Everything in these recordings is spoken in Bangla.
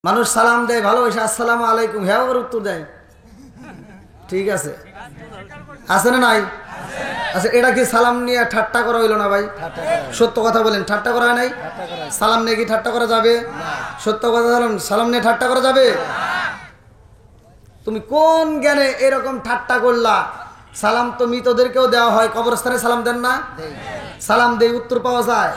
মানুষ সালাম দেয় ভালোবাসে আসসালামু আলাইকুম হ্যাঁ ওর উত্তর দেয় ঠিক আছে আছে না নাই আচ্ছা এটা কি সালাম নিয়ে ঠাট্টা করা হইল না ভাই সত্য কথা বলেন ঠাট্টা করা হয় নাই সালাম নিয়ে কি ঠাট্টা করা যাবে সত্য কথা বলেন সালাম নিয়ে ঠাট্টা করা যাবে তুমি কোন জ্ঞানে এরকম ঠাট্টা করলা সালাম তো মৃতদেরকেও দেওয়া হয় কবরস্থানে সালাম দেন না সালাম দেই উত্তর পাওয়া যায়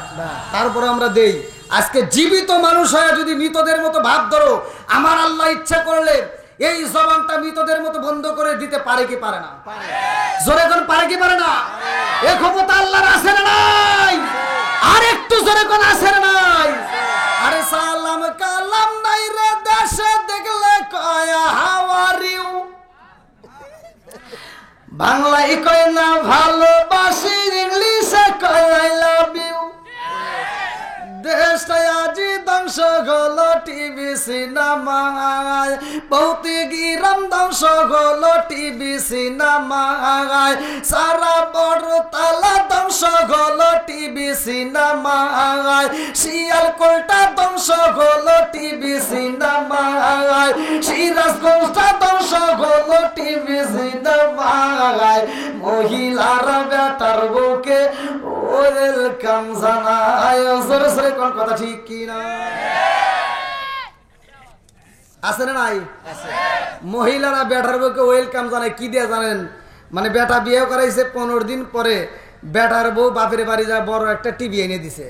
তারপরে আমরা দেই আজকে জীবিত মানুষ হয়ে যদি মৃতদের মতো ভাব ধরো আমার আল্লাহ ইচ্ছা করলে এই জবানটা মৃতদের মতো বন্ধ করে দিতে পারে কি পারে না জোরে কোন পারে কি পারে না এই ক্ষমতা আল্লাহর আছে না নাই আর একটু জোরে কোন আছে না নাই আরে সালাম কালাম নাই রে দেশে দেখলে কয় হাউ আর ইউ বাংলায় কয় না ভালোবাসি ইংলিশে কয় আই লাভ ইউ দেশটা আজি ধ্বংস হলো টিভি সিনেমায় ভৌতিক ইরাম ধ্বংস হলো টিভি সিনেমায় সারা বড় তালা ধ্বংস হলো টিভি সিনেমায় শিয়াল কোলটা ধ্বংস হলো টিভি সিনেমায় সিরাজগঞ্জটা ধ্বংস হলো টিভি সিনেমায় মহিলারা বেটার বউকে ওয়েলকাম জানায় জোরে জোরে কোন কথা ঠিক কি না আছে না নাই মহিলারা বেটার বউকে ওয়েলকাম জানায় কি দিয়ে জানেন মানে বেটা বিয়ে করাইছে 15 দিন পরে বেটার বউ বাপের বাড়ি যায় বড় একটা টিভি এনে দিছে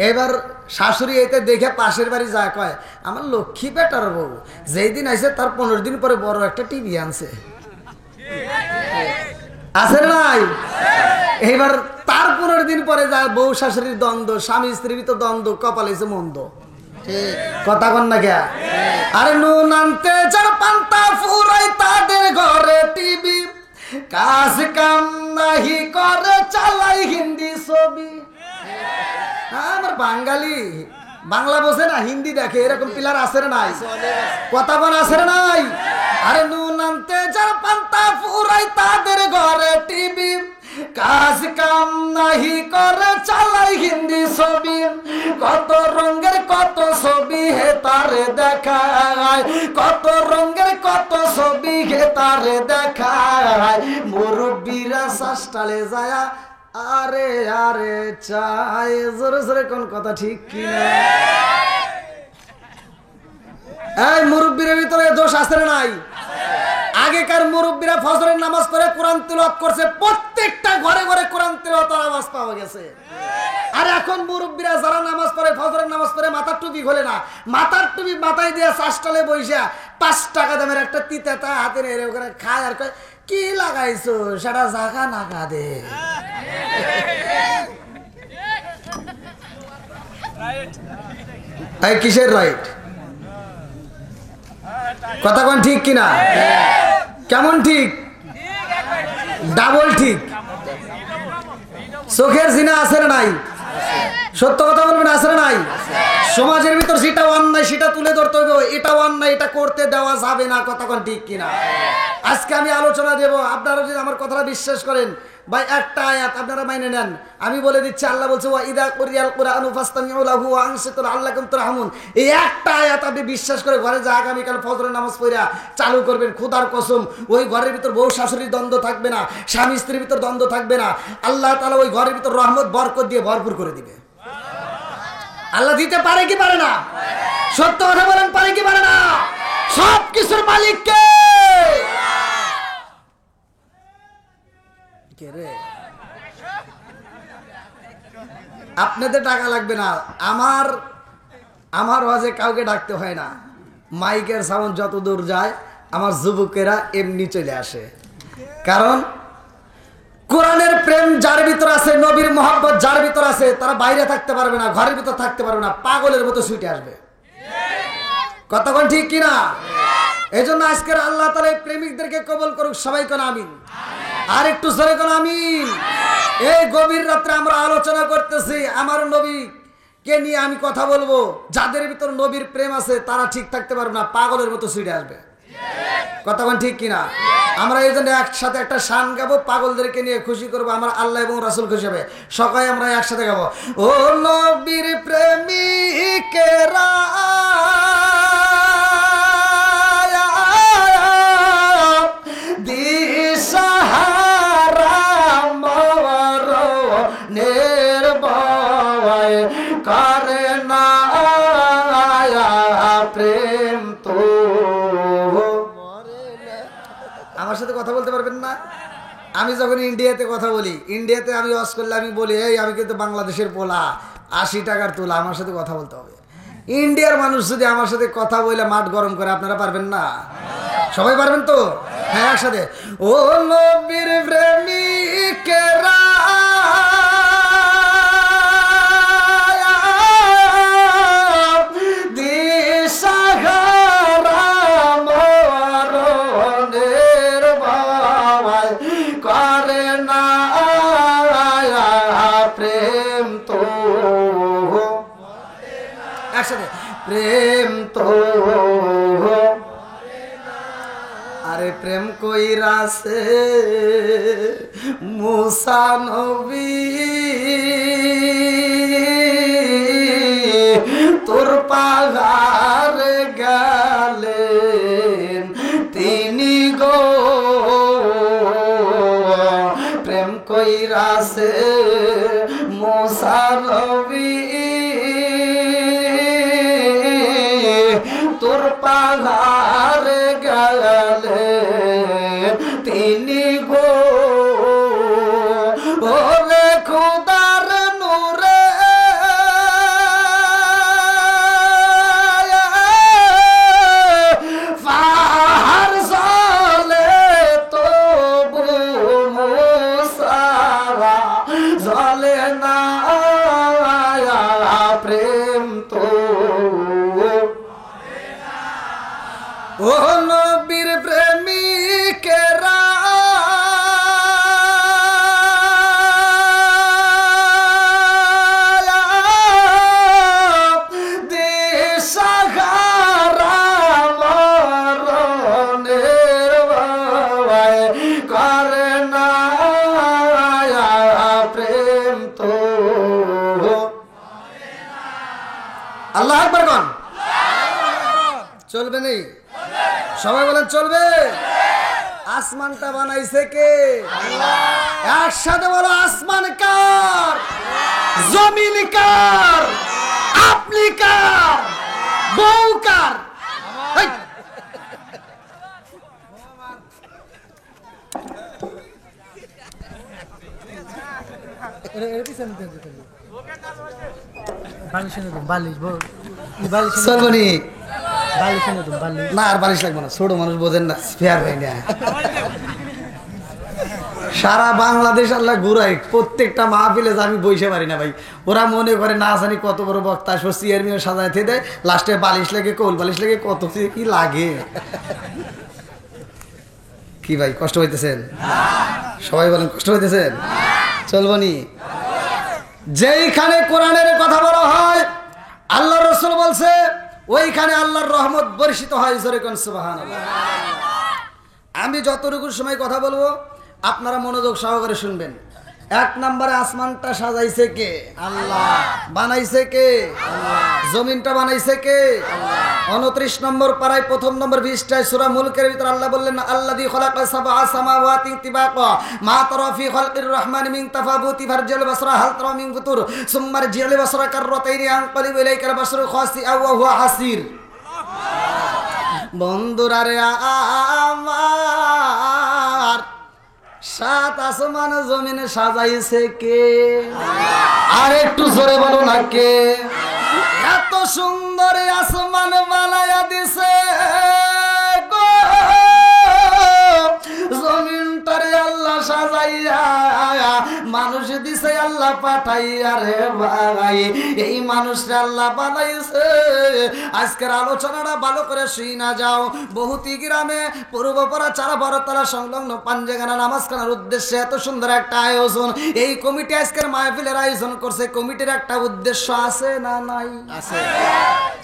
এবার শাশুড়ি এতে দেখে পাশের বাড়ি যায় কয় আমার লক্ষ্মী বেটার বউ যেই দিন আইছে তার 15 দিন পরে বড় একটা টিভি আনছে আছে না নাই এবার তার 15 দিন পরে যায় বউ শাশুড়ির দ্বন্দ্ব স্বামী স্ত্রীর ভিতর দ্বন্দ্ব কপালে এসে মন্দ কথা কন না কে আরে নুন আনতে যার পান্তা ফুরাই তাদের ঘরে টিভি কাজ কাম নাহি করে চালাই হিন্দি ছবি আমার বাঙালি বাংলা বোঝে না হিন্দি দেখে এরকম পিলার আছে না নাই কথা বল আছে না নাই আরে নুন আনতে যার পান্তা ফুরাই তাদের ঘরে টিভি কাজ কাম নাহি করে চালাই হিন্দি ছবি কত রঙের কত ছবি হে তারে দেখায় কত রঙের কত ছবি হে তারে দেখায় মুরব্বীরা শাস্তালে যায় আরে আরে চাই জোরে জোরে কোন কথা ঠিক কি না এই মুরব্বীর ভিতরে দোষ আছে না নাই আগেকার মুরব্বীরা ফজরের নামাজ পড়ে কোরআন তিলাওয়াত করছে প্রত্যেকটা ঘরে ঘরে কোরআন তিলাওয়াতের আওয়াজ পাওয়া গেছে আর এখন মুরব্বীরা যারা নামাজ পড়ে ফজরের নামাজ পড়ে মাথার টুপি খোলে না মাথার টুপি মাথায় দিয়ে শাসটালে বইসা 5 টাকা দামের একটা তিতাতা হাতে নেড়ে ওখানে খায় আর কয় কি লাগাইছো সেটা জাগা নাগা দে এই কিসের রাইট কথা কোন ঠিক কিনা কেমন ঠিক ডাবল ঠিক চোখের জিনা আছে না নাই সত্য কথা বলবেন আছে না নাই সমাজের ভিতর যেটা অন্যায় সেটা তুলে ধরতে হবে এটা অন্যায় এটা করতে দেওয়া যাবে না কথা কোন ঠিক কিনা আজকে আমি আলোচনা দেব আপনারা যদি আমার কথাটা বিশ্বাস করেন ভাই একটা আয়াত আপনারা মাইনে নেন আমি বলে দিচ্ছি আল্লাহ বলছে ওয়া ইদা কুরিয়াল কুরআনু ফাসতামিউ লাহু ওয়া আনসিতু লাআল্লাকুম তুরহামুন এই একটা আয়াত আপনি বিশ্বাস করে ঘরে যা আগামী কাল ফজরের নামাজ পড়া চালু করবেন খোদার কসম ওই ঘরের ভিতর বউ শাশুড়ির দ্বন্দ্ব থাকবে না স্বামী স্ত্রীর ভিতর দ্বন্দ্ব থাকবে না আল্লাহ তাআলা ওই ঘরের ভিতর রহমত বরকত দিয়ে ভরপুর করে দিবে আল্লাহ দিতে পারে কি পারে না সত্য কথা বলেন পারে কি পারে না সব কিছুর মালিক কে কে রে আপনাদের টাকা লাগবে না আমার ওয়াজে কাউকে ডাকতে হয় না মাইকের সাউন্ড যত দূর যায় আমার যুবকেরা এমনি চলে আসে কারণ কোরআনের প্রেম যার ভিতর আছে নবীর মহব্বত যার ভিতর আছে তারা বাইরে থাকতে পারবে না ঘরের ভিতর থাকতে পারবে না পাগলের মতো ছুটে আসবে কতক্ষণ ঠিক কিনা এই জন্য আজকের আল্লাহ তাআলা প্রেমিকদেরকে কবুল করুক সবাই কোন আমিন আর একটু জোরে কোন আমিন এই গভীর রাত্রে আমরা আলোচনা করতেছি আমার নবী কে নিয়ে আমি কথা বলবো যাদের ভিতর নবীর প্রেম আছে তারা ঠিক থাকতে পারবে না পাগলের মতো ছুটে আসবে কতক্ষণ ঠিক কিনা আমরা এই জন্য একসাথে একটা শান গাবো পাগলদেরকে নিয়ে খুশি করবো আমরা আল্লাহ এবং রাসূল খুশি হবে সবাই আমরা একসাথে গাবো ও নবীর প্রেমিকেরা আমি যখন ইন্ডিয়াতে কথা বলি, ইন্ডিয়াতে আমি ওয়াজ করলে আমি বলি, এই আমি কিন্তু বাংলাদেশের পোলা, 80 টাকার তোলা, আমার সাথে কথা বলতে হবে। ইন্ডিয়ার মানুষ যদি আমার সাথে কথা বলে মাঠ গরম করে, আপনারা পারবেন না? সবাই পারবেন তো? হ্যাঁ, একসাথে। ও নবীর প্রেমিকেরা প্রেম তো আরে প্রেম কইরাছে মুসা নবী তোর পাহাড় গেলেন তিনি গো প্রেম কইরাছে মুসা নবী তোর পাহাড় গেলে তিনি গো ওরে খোদার নূরে পাহাড় জলে তবু মুসা জলে না প্রেম তো ও নবীর প্রেমিকেরা দিশাহারা মরণের ভয় করে না প্রেম তো আল্লাহু আকবার কোন চলবে নেই? সবাই বলেন চলবে। আসমানটা বানাইছে কে? একসাথে বলো, আসমান কার, জমিন কার, আপনি কার, বউ কার? না আর বালিশ লাগবে না, ছোট মানুষ বোঝেন না, ফেয়ার ভাই না। সারা বাংলাদেশ আল্লাহ ঘুরাই, প্রত্যেকটা মাহফিলে আমি বইসে পারি না ভাই। ওরা মনে করে না জানি কত বড় বক্তা, চেয়ারম্যান সাজাইতে দেয়, লাস্টে বালিশ লাগে, কোল বালিশ লাগে, কত কি লাগে। কি ভাই কষ্ট হইতেছেন? সবাই বলেন কষ্ট হইতেছেন? চলবো নি? যেইখানে কোরআনের কথা বলা হয়, আল্লাহ রাসূল বলছে ওইখানে আল্লাহর রহমত বর্ষিত হয়। জোরে কোন সুবহানাল্লাহ। আমি যতটুকু সময় কথা বলবো আপনারা মনোযোগ সহকারে শুনবেন। 1 নম্বরে আসমানটা সাজাইছে কে? আল্লাহ। বানাইছে কে? আল্লাহ। জমিনটা বানাইছে কে? আল্লাহ। 29 নম্বর পারায় 1ম নম্বর 20টায় সূরা মুলকের ভিতর আল্লাহ বললেন, আল্লাযী খালাকা সাবআ সামাওয়াতি তিবাকা মা তারা ফি খালকির রহমানি মিন তাফাবুতি ফারজিল বাসরা হাল তারা মিন ফুতুর সুম্মা রজিল বাসরা কাররাতাইনি আনকালিব ইলাইকাল বাসরু খাসিআ ওয়া হুয়া হাসির। বন্ধুরা রে আমার, 7 আসমান জমিনে সাজাইছে কে? আর একটু জোরে বলো না কে? এত সুন্দর আসমান বানায়া দিছে গো, জমিনটারে আল্লাহ সাজাইয়া মানুষ দিছে আল্লাহ পাঠাইয়া রে ভাই। এই মানুষটা আল্লাহ বানাইছে। আজকের আলোচনাটা ভালো করে শুই না যাও। বহুতি গ্রামে পূর্বপাড়া চারা বড়তলা সংলগ্ন পাঞ্জেগানা নামাজখানার উদ্দেশ্যে এত সুন্দর একটা আয়োজন এই কমিটি আজকের মাহফিলের আয়োজন করছে। কমিটির একটা উদ্দেশ্য আছে না নাই? আছে।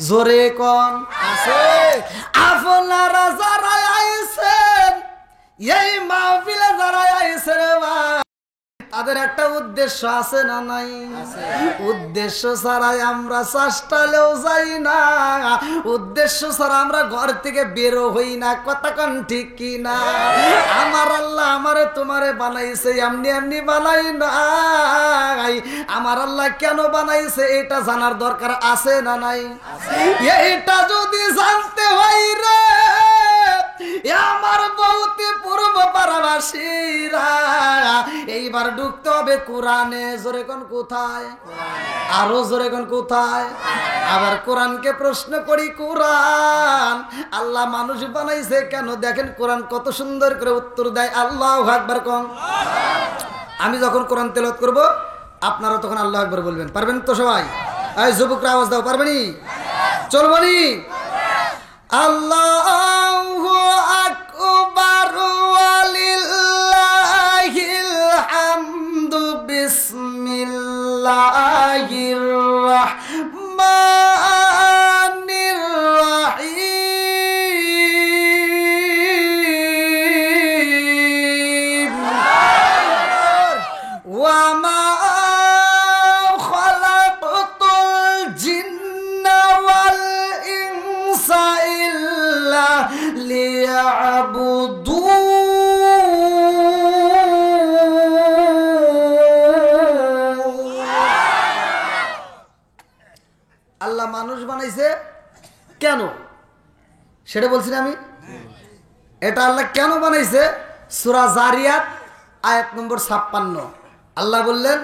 জোরে কোন আছে? আপনারা যারা আইছেন এই মাহফিলে যারা আইছেন তাদের একটা উদ্দেশ্য আছে না নাই? উদ্দেশ্য ছাড়াই আমরা চেষ্টালেও যাই না, উদ্দেশ্য ছাড়া আমরা ঘর থেকে বেরো হই না। কথা কোন ঠিক কি না? আমার আল্লাহ আমারে তোমারে বানাইছে, এমনি এমনি বানাই নাই। আমার আল্লাহ কেন বানাইছে এটা জানার দরকার আছে না নাই? এইটা যদি জানতে হয় রে আমার বহুতে পূর্ব পাড়াবাসীরা, এইবার ঢুকতে হবে কোরআনে। জোরে কোন কোথায়? আরো জোরে কোন কোথায়? আবার কোরআনকে প্রশ্ন করি, কোরআন আল্লাহ মানুষ বানাইছে কেন? দেখেন কোরআন কত সুন্দর করে উত্তর দেয়। আল্লাহু আকবার কোন। আমি যখন কোরআন তেলাওয়াত করব আপনারা তখন আল্লাহু আকবার বলবেন। পারবেন তো সবাই? এই যুবকরা আওয়াজ দাও, পারবেনি? চলবনি? আল্লাহু আকবার ওয়ালিল্লাহিল হামদু বিসমিল্লাহির রাহমানির রাহিম। ওয়া মা খালাকতুল জিন্না ওয়াল ইনসা ইল্লা লিয়াবুদুন। আল্লাহ মানুষ বানাইছে কেন সেটা বলছি না আমি। এটা আল্লাহ কেন বানাইছে? সূরা জারিয়াত আয়াত নম্বর 56 আল্লাহ বললেন,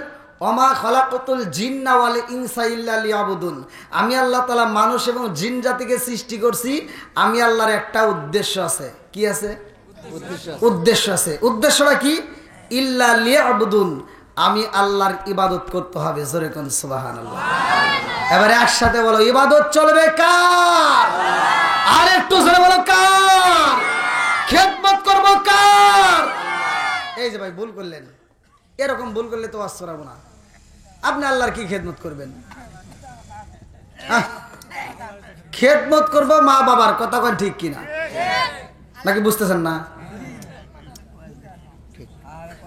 ওমা খালাকতুল জিন্না ওয়াল ইনসা ইল্লা লিয়াবুদুন। আমি আল্লাহ তাআলা মানুষ এবং জিন জাতিকে সৃষ্টি করছি। আমি আল্লাহর একটা উদ্দেশ্য আছে। কি আছে? উদ্দেশ্য আছে। উদ্দেশ্যটা কি? ইল্লা লিয়াবুদুন, আমি আল্লাহর ইবাদত করতে হবে। জোরে কোন সুবহানাল্লাহ। এবারে একসাথে বলো, ইবাদত চলবে কার? আর একটু জোরে বলো, কার? খেদমত করব কার? এই যে ভাই ভুল করলেন, এরকম ভুল করলে তো ওয়াজ শোনাবো না। আপনি আল্লাহর কি খেদমত করবেন? খেদমত করব মা বাবার। কথা কোন ঠিক কিনা? নাকি বুঝতেছেন না?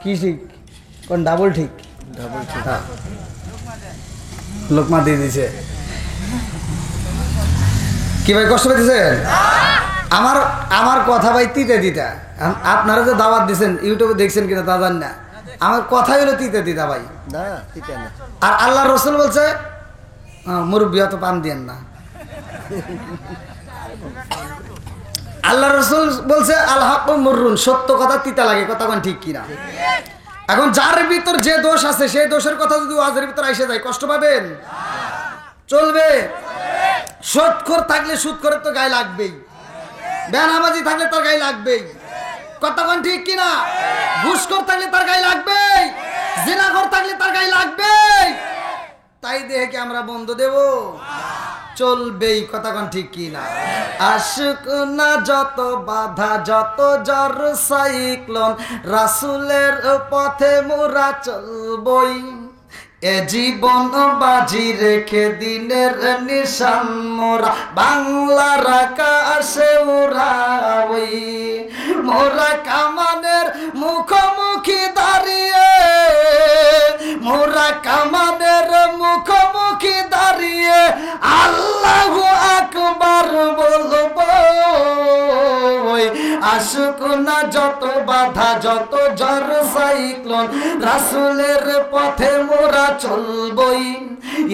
কি ঠিক কোন? ডাবল ঠিক। ডাবল ঠিক। লোকমা দিয়ে দিছে। কি ভাই কষ্ট পেতেছেন? আমার কথা ভাই তিতে দিতা। আপনারা যে দাওয়াত দিচ্ছেন ইউটিউবে দেখছেন কিনা তা জান না, আমার কথাই হলো তিতে দিতা ভাই। আর আল্লাহ রসুল বলছে মুরব্বী অত পান দিয়েন না। আল্লাহ রসুল বলছে আল হক মুররুন, সত্য কথা তিতা লাগে। কথা কোন ঠিক কিনা? এখন যার ভিতর যে দোষ আছে সেই দোষের কথা যদি ওয়াজের ভিতর এসে যায় কষ্ট পাবেন? চলবে? সুদখোর থাকলে সুদখোরের তো গায়ে লাগবেই, বেনামাজি থাকলে তার গায়ে লাগবেই। কথা কোন ঠিক কিনা? ঘুষখোর থাকলে তার গায়ে লাগবেই, জিনাখোর থাকলে তার গায়ে লাগবেই। তাই দেখে কি আমরা বন্ধ দেব? চলবেই। কথা কোন ঠিক কিনা? আশুক না যত বাধা যত জ্বর সাইক্লোন, রাসূলের পথে মোরা চলবই। এ জীবন বাজি রেখে দিনের নিশান মোরা বাংলার আকাশে উড়াবই। মোরা কামানের মুখোমুখি দাঁড়িয়ে, মোরা কামানের মুখোমুখি দাঁড়িয়ে আল্লাহু আকবার বলবো। আসুক না যত বাধা যত ঝড় সাইক্লোন, রাসূলের পথে মোরা চলবই।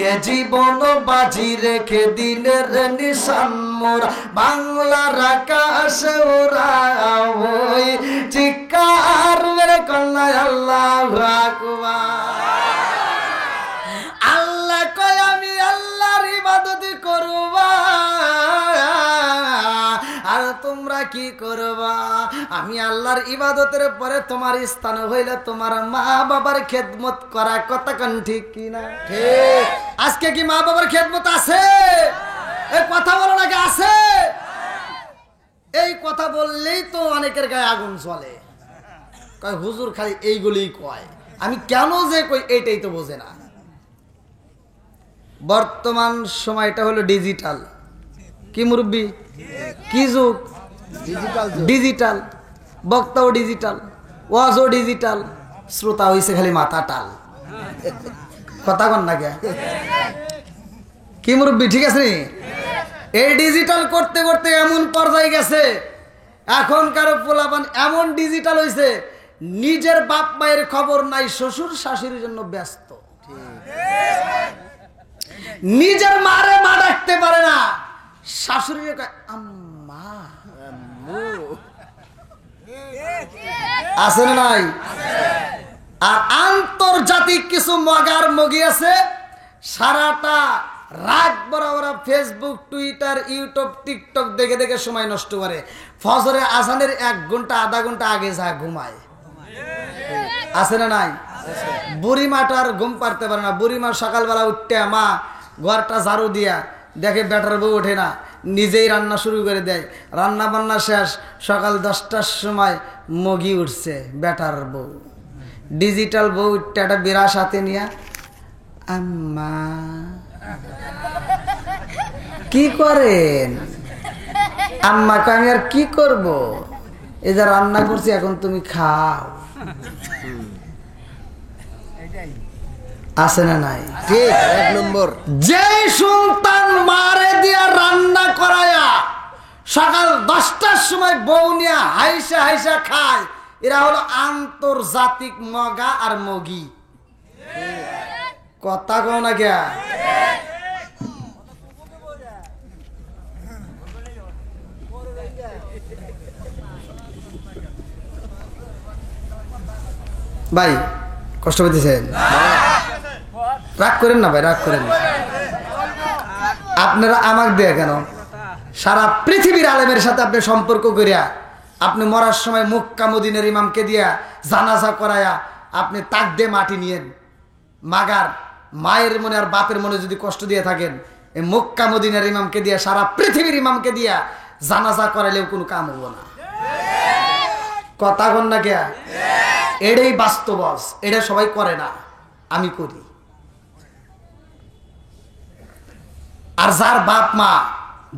এ জীবন বাজি রেখে দিনের নিশান মোরা বাংলার আকাশে উড়াবই। চিৎকার মেরে কন্যায় আল্লাহু আকবার। আল্লাহ কয় আমি আল্লাহর ইবাদত করব, আর তোমরা কি করবা? আমি আল্লাহর ইবাদতের পরে তোমার স্থান হইলে তোমার মা বাবার খেদমত করা। কথা কোন ঠিক কিনা? ঠিক। আজকে কি মা বাবার খেদমত আছে? এই কথা বলো নাকি আছে? এই কথা বললেই তো অনেকের গায়ে আগুন জ্বলে। কয় হুজুর খালি এইগুলোই কয়, আমি কেন যে কই এইটাই তো বোঝে না। বর্তমান সময়টা হলো ডিজিটাল। কি মুরব্বী? কি যুগ? ডিজিটাল। বক্তাও ডিজিটাল, ওয়াজও ডিজিটাল, শ্রোতা হইছে খালি মাথা টাল। কথা কন না কে? কি মুরব্বী ঠিক আছে? এই ডিজিটাল করতে করতে এমন পর্যায়ে গেছে, এখনকার পোলাপান এমন ডিজিটাল হইছে, নিজের বাপ মায়ের খবর নাই, শ্বশুর শাশুড়ির জন্য ব্যস্ত। নিজের মারে মা ডাকতে পারে না, শাশুড়ির কয় আম্মা। আছে না নাই? আর আন্তর্জাতিক কিছু মগার মগি আছে, সারাটা রাত বড় ওরা ফেসবুক, টুইটার, ইউটিউব, টিকটক দেখে দেখে সময় নষ্ট করে। ফজরের আজানের 1 ঘন্টা আধা ঘন্টা আগে যা ঘুমায়। আছে না নাই? বুড়িমাটা আর ঘুম পারতে পারে না। বুড়িমা সকালবেলা উঠতে মা ঘরটা ঝাড়ু দিয়া দেখে বেটার বউ ওঠে না, নিজেই রান্না শুরু করে দেয়। রান্না বান্না শেষ, সকাল 10টার সময় মগি উঠছে বেটার বউ, ডিজিটাল বউ উঠতে একটা বিরাস হাতে নিয়ে, আম্মা কি করেন? আম্মাকে আমি আর কি করব, এই যে রান্না করছি এখন তুমি খাও। আছে না নাই? ঠিক 1 নম্বর। যে সন্তান মারে দিয়া রান্না করায়া সকাল 10টার সময় বউ নিয়ে হাইসা হাইসা খায়, এরা হলো আন্তর্জাতিক মগা আর মগি। কথা কও না কে? ভাই কষ্ট পেতেছেন? রাগ করেন না ভাই, রাগ করেন না। আপনারা আমাকে দিয়ে কেন? সারা পৃথিবীর আলেমের সাথে আপনি সম্পর্ক করিয়া আপনি মরার সময় মক্কা মদিনার ইমামকে দিয়া জানাজা করায়া আপনি তাক দিয়ে মাটি নিয়েন। মাগার মায়ের মনে আর বাপের মনে যদি কষ্ট দিয়ে থাকেন, এই মক্কা মদিনার ইমামকে দিয়া, সারা পৃথিবীর ইমামকে দিয়া জানাজা করাইলেও কোনো কাম হবো না। কথা কন না কে? এটাই বাস্তব, এটা সবাই করে না, আমি করি। আর যার বাপ মা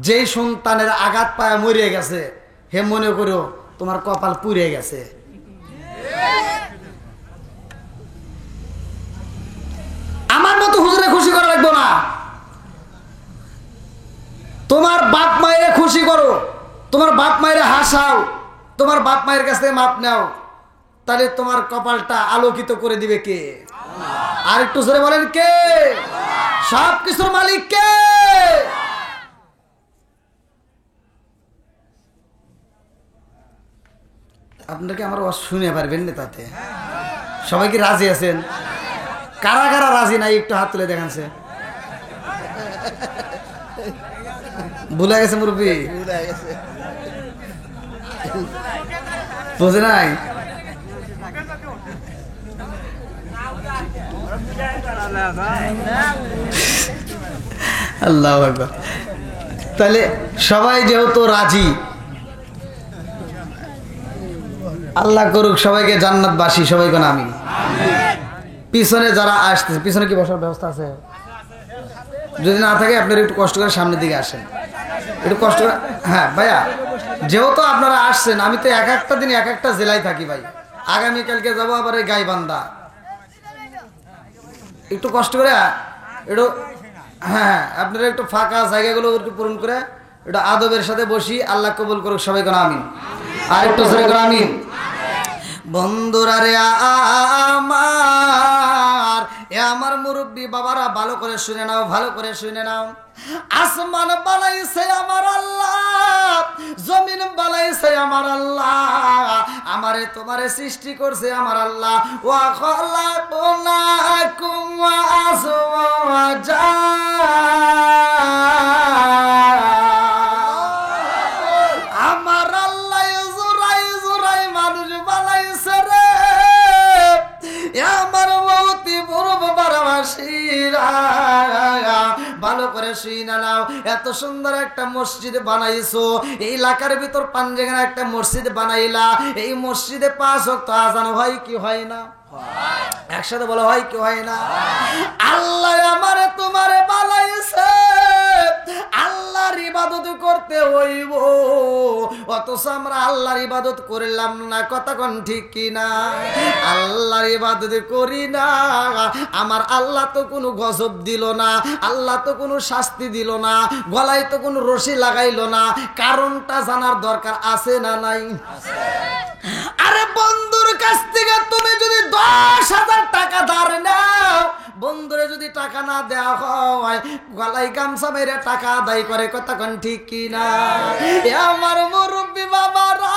যেই সন্তানের আঘাত পায় মরে গেছে, হে মনে করো তোমার কপাল পুড়ে গেছে। আমার মতো হুজুরে খুশি করা লাগবে না, তোমার বাপ মায়ের খুশি করো, তোমার বাপ মায়ের হাসাও, তোমার বাপ মায়ের কাছ থেকে মাপ নাও, তাহলে তোমার কপালটা আলোকিত করে দিবে কে? আর একটু জোরে বলেন কে? সব কিছুর মালিক কে? আপনাকে আমার শুনে পারবেন না, তাতে সবাই কি রাজি আছেন? কারা কারা রাজি নাই একটু হাত তুলে দেখানছে। ভুলে গেছে মুরব্বী, বুঝে নাই? আল্লাহু আকবার। তাহলে সবাই যেহেতু রাজি, আল্লাহ করুক সবাইকে জান্নাতবাসী, সবাই কোন আমিন। পিছনে যারা আসতেছে, পিছনে কি বসার ব্যবস্থা আছে? যদি না থাকে আপনারা একটু কষ্ট করে সামনের দিকে আসেন, একটু কষ্ট করে। হ্যাঁ ভাইয়া, যেহেতু আপনারা আসছেন, আমি তো এক একটা দিন এক একটা জেলায় থাকি ভাই। আগামীকালকে যাবো আবার এই গাইবান্ধা, একটু কষ্ট করে একটু। হ্যাঁ আপনারা একটু ফাঁকা জায়গাগুলো একটু পূরণ করে একটু আদবের সাথে বসি। আল্লাহ কবুল করুক, সবাই কোন আমিন। আর একটু জোরে করে আমিন। বন্ধুরা রে আমার, এ আমার মুরব্বী বাবারা, ভালো করে শুনে নাও, ভালো করে শুনে নাও। আসমান বানাইছে আমার আল্লাহ, জমিন বানাইছে আমার আল্লাহ, আমারে তোমারে সৃষ্টি করছে আমার আল্লাহ। ওয়া খালাকুনাকুম ওয়া আজওয়াজা, আমার আল্লাহ জোড়াই জোড়াই মানুষ বানাইছে রে। আমার মতি পূর্ব বারাবাসীরা, ভালো করে শুইনা নাও। এত সুন্দর একটা মসজিদ বানাইছো, এই এলাকার ভিতর পাঞ্জেখানে একটা মসজিদ বানাইলা, এই মসজিদে 5 ওয়াক্ত আযান হয় কি হয় না? একসাথে বলা হয় কি হয় না? আল্লাহ আমারে তোমারে বানাইছে, আল্লাহর ইবাদত করতে হইব, অথচ আমরা আল্লাহর ইবাদত করলাম না। কথা কোন ঠিক কি না? আল্লাহর ইবাদত করি না, আমার আল্লাহ তো কোনো গজব দিল না, আল্লাহ তো কোনো শাস্তি দিল না, গলায় তো কোনো রশি লাগাইলো না। কারণটা জানার দরকার আছে না নাই? আরে বন্ধুর কাছ থেকে তুমি যদি 10,000 টাকা ধার নাও, বন্ধুরে যদি টাকা না দেওয়া হয়, গলায় গামছা মেরে টাকা আদায় করে। কতক্ষণ ঠিক কিনা? আমার মুরব্বী বাবারা,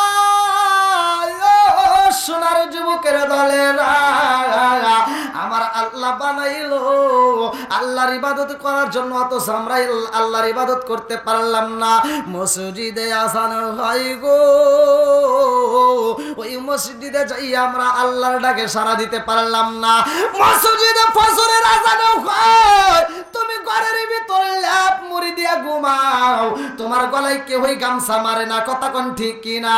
সোনার যুবকের দলেরা আমার আল্লাহ বানাইলো আল্লাহর ইবাদত করার জন্য, অথচ আমরা আল্লাহর ইবাদত করতে পারলাম না। মসজিদে আজান হয় গো, ওই মসজিদে যাই আমরা আল্লাহর ডাকে সাড়া দিতে পারলাম না। মসজিদে ফজরের আজান হয়, তুমি ঘরের ভিতরে ল্যাপ মুড়ি দিয়া ঘুমাও, তোমার গলায় কেউই গামছা মারে না, কথা কোন ঠিক কিনা?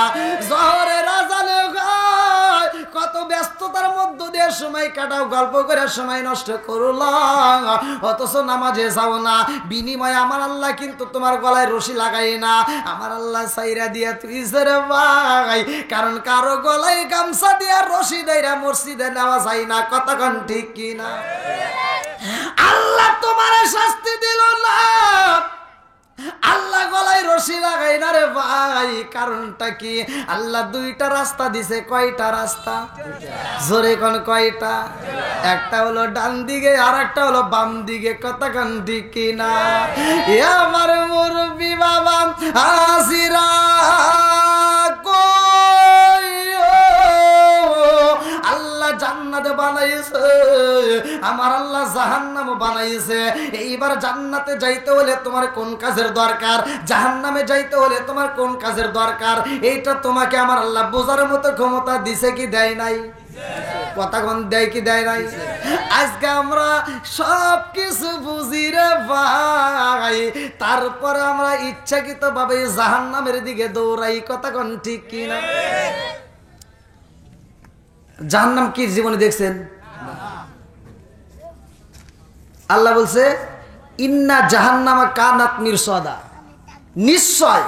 জোহরের আজান হয়, কত ব্যস্ততার মধ্য দিয়ে সময় কাটাও, গল্প করে সময় নষ্ট করলাম, অথচ নামাজে যাও না। বিনিময়ে আমার আল্লাহ কিন্তু তোমার গলায় রশি লাগাই না, আমার আল্লাহ সাইরা দিয়া তুই রে ভাই, কারণ কারো গলায় গামছা দিয়া রশি দেয়রা মসজিদে নেওয়া যায় না, কথা কোন ঠিক কিনা? আল্লাহ তোমার শাস্তি দিল না, আল্লাহ গলায় রশি লাগাই না রে ভাই, কারণটা কি? আল্লাহ দুইটা রাস্তা দিছে। কয়টা রাস্তা? জোরে কোন কয়টা? একটা হলো ডান দিকে আর একটা হলো বাম দিকে, কথা কোন ঠিক কিনা? এ আমার মুরব্বি বাবা হাসিরা কই, আল্লাহ জান্নাতে বানাইছে, আমার আল্লাহ জাহান্নাম বানাইছে। এইবার জান্নাতে যাইতে হলে তোমার কোন কাজের দরকার, জাহান্নামে যাইতে হলে তোমার কোন কাজের দরকার, এইটা তোমাকে আমার আল্লাহ বোঝার মতো ক্ষমতা দিছে কি দেয় নাই? কথা কোন দেয় কি দেয় নাই? আজকে আমরা সব কিছু বুঝি রে ভাই, তারপরে আমরা ইচ্ছাকৃত ভাবে জাহান্নামের দিকে দৌড়াই, কথা কোন ঠিক কিনা? জাহান্নাম কি জীবনে দেখছেন? আল্লাহ বলছে ইন্না জাহান্নামা কানাত মিরসাদা, নিশ্চয়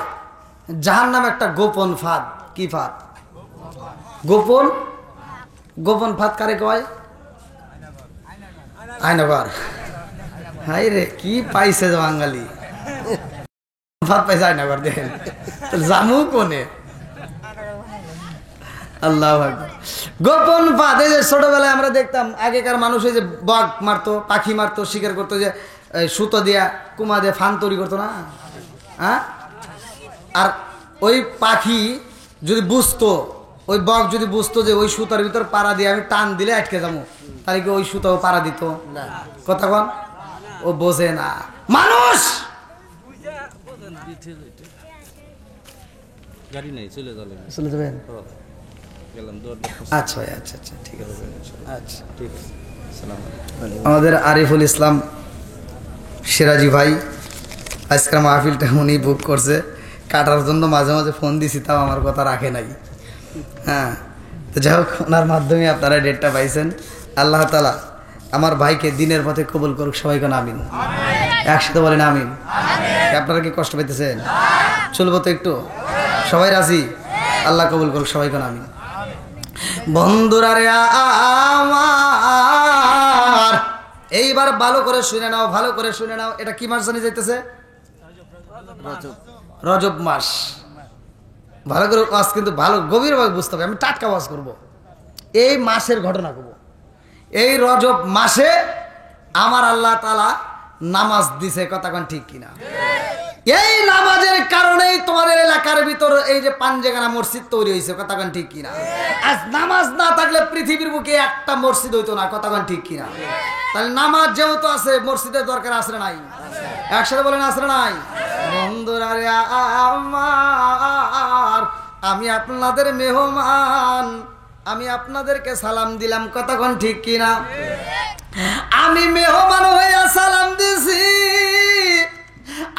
জাহান্নাম একটা গোপন ফাঁদ। কি ফাঁদ? গোপন। গোপন ফাঁদ কারে কয়? আয়নাঘর। হাই রে কি পাইছে বাঙালি, ফাঁদ পাইছে আয়নাঘর। দেখেন জামু কোনে? আল্লাহ গোপন ফাঁদ। এই যে ছোটবেলায় আমরা দেখতাম আগেকার মানুষ এই যে বক মারতো, পাখি মারতো, শিকার করতো, যে সুতো দিয়া কুমা দিয়ে ফান তৈরি করতো না? হ্যাঁ, আর ওই পাখি যদি বুঝতো, ওই বক যদি বুঝতো যে ওই সুতার ভিতর পাড়া দিয়ে আমি টান দিলে আটকে যাবো, তাহলে কি ওই সুতাও পাড়া দিত? কথা কন, ও বোঝে না। মানুষ গাড়ি নাই, চলে যাবেন? আচ্ছা ভাই, আচ্ছা আচ্ছা ঠিক আছে, আচ্ছা ঠিক আছে। আমাদের আরিফুল ইসলাম সিরাজি ভাই আজকের মাহফিলটা উনি বুক করছে, কাটার জন্য মাঝে মাঝে ফোন দিছি, তাও আমার কথা রাখে নাই। হ্যাঁ, তো যাই হোক, ওনার মাধ্যমে আপনারা ডেটটা পাইছেন। আল্লাহ তাআলা আমার ভাইকে দিনের পথে কবুল করুক, সবাইকে আমিন। একসাথে বলেন আমিন। আপনারা কি কষ্ট পেতেছেন? চলবো তো একটু? সবাই রাজি? আল্লাহ কবুল করুক, সবাইকে আমিন। বন্ধুরা রে আমার, এইবার ভালো করে শুনে নাও, ভালো করে শুনে নাও। এটা কি মাস জানি যাইতেছে? রজব মাস। ভালো করে ওয়াজ, কিন্তু ভালো গভীরভাবে বুঝতে হবে। আমি টাটকা ওয়াজ করবো, এই মাসের ঘটনা করবো। এই রজব মাসে আমার আল্লাহ তাআলা নামাজ দিছে, কথা কোন ঠিক কিনা? এই নামাজের কারণেই তোমাদের এলাকার ভিতর এই যে পাঞ্জেখানা মসজিদ তৈরি হয়েছে, কথা কোন ঠিক কিনা? আজ নামাজ না থাকলে পৃথিবীর বুকে একটা মসজিদ হইতো না, কথা কোন ঠিক কিনা? তাহলে নামাজ যেহেতু আছে, মসজিদের দরকার আছে না নাই? একসাথে বলেন আছে না নাই? বন্ধুরা রে আমার, আমি আপনাদের মেহমান, আমি আপনাদেরকে সালাম দিলাম, কথা কোন ঠিক কিনা? আমি মেহমান হইয়া সালাম দিছি,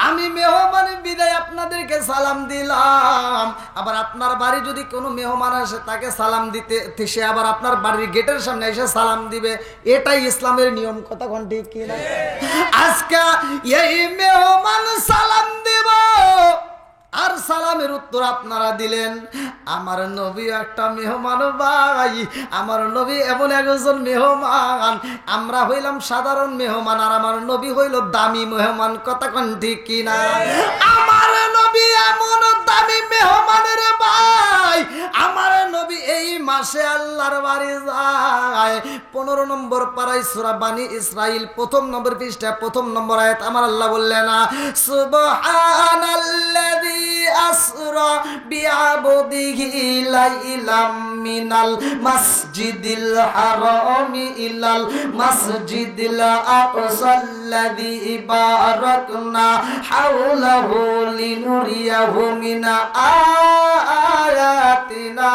আমি মেহমান বিদায় আপনাদেরকে সালাম দিলাম। আবার আপনার বাড়ি যদি কোনো মেহমান আসে, তাকে সালাম দিতে, সে আবার আপনার বাড়ির গেটের সামনে এসে সালাম দিবে, এটাই ইসলামের নিয়ম, কথা কোন ঠিক কিনা? আজকে এই মেহমান সালাম দিব, আর সালামের উত্তর আপনারা দিলেন। আমার নবী একটা মেহমান ভাই, আমার নবী এমন একজন মেহমান। আমরা হইলাম সাধারণ মেহমান, আর আমার নবী হইল দামি মেহমান, কথা কোন ঠিক কিনা? আমার নবী এমন দামি মেহমানের ভাই, আমার নবী এই মাসে আল্লাহর বাড়ি যায়। 15 নম্বর পারায় সূরা বানী ইসরাইল 1 নম্বর পৃষ্ঠা 1 নম্বর আয়াত আমার আল্লাহ বললেন, সুবহানাল্লাযী আসরা আসরা বিআবদিহি লাইলাম মিনাল মাসজিদিল হারামি ইলাল মাসজিদিল আকসাল্লাযী বারাকনা হাওলাহু লিনুরিয়াহু মিন আয়াতিনা।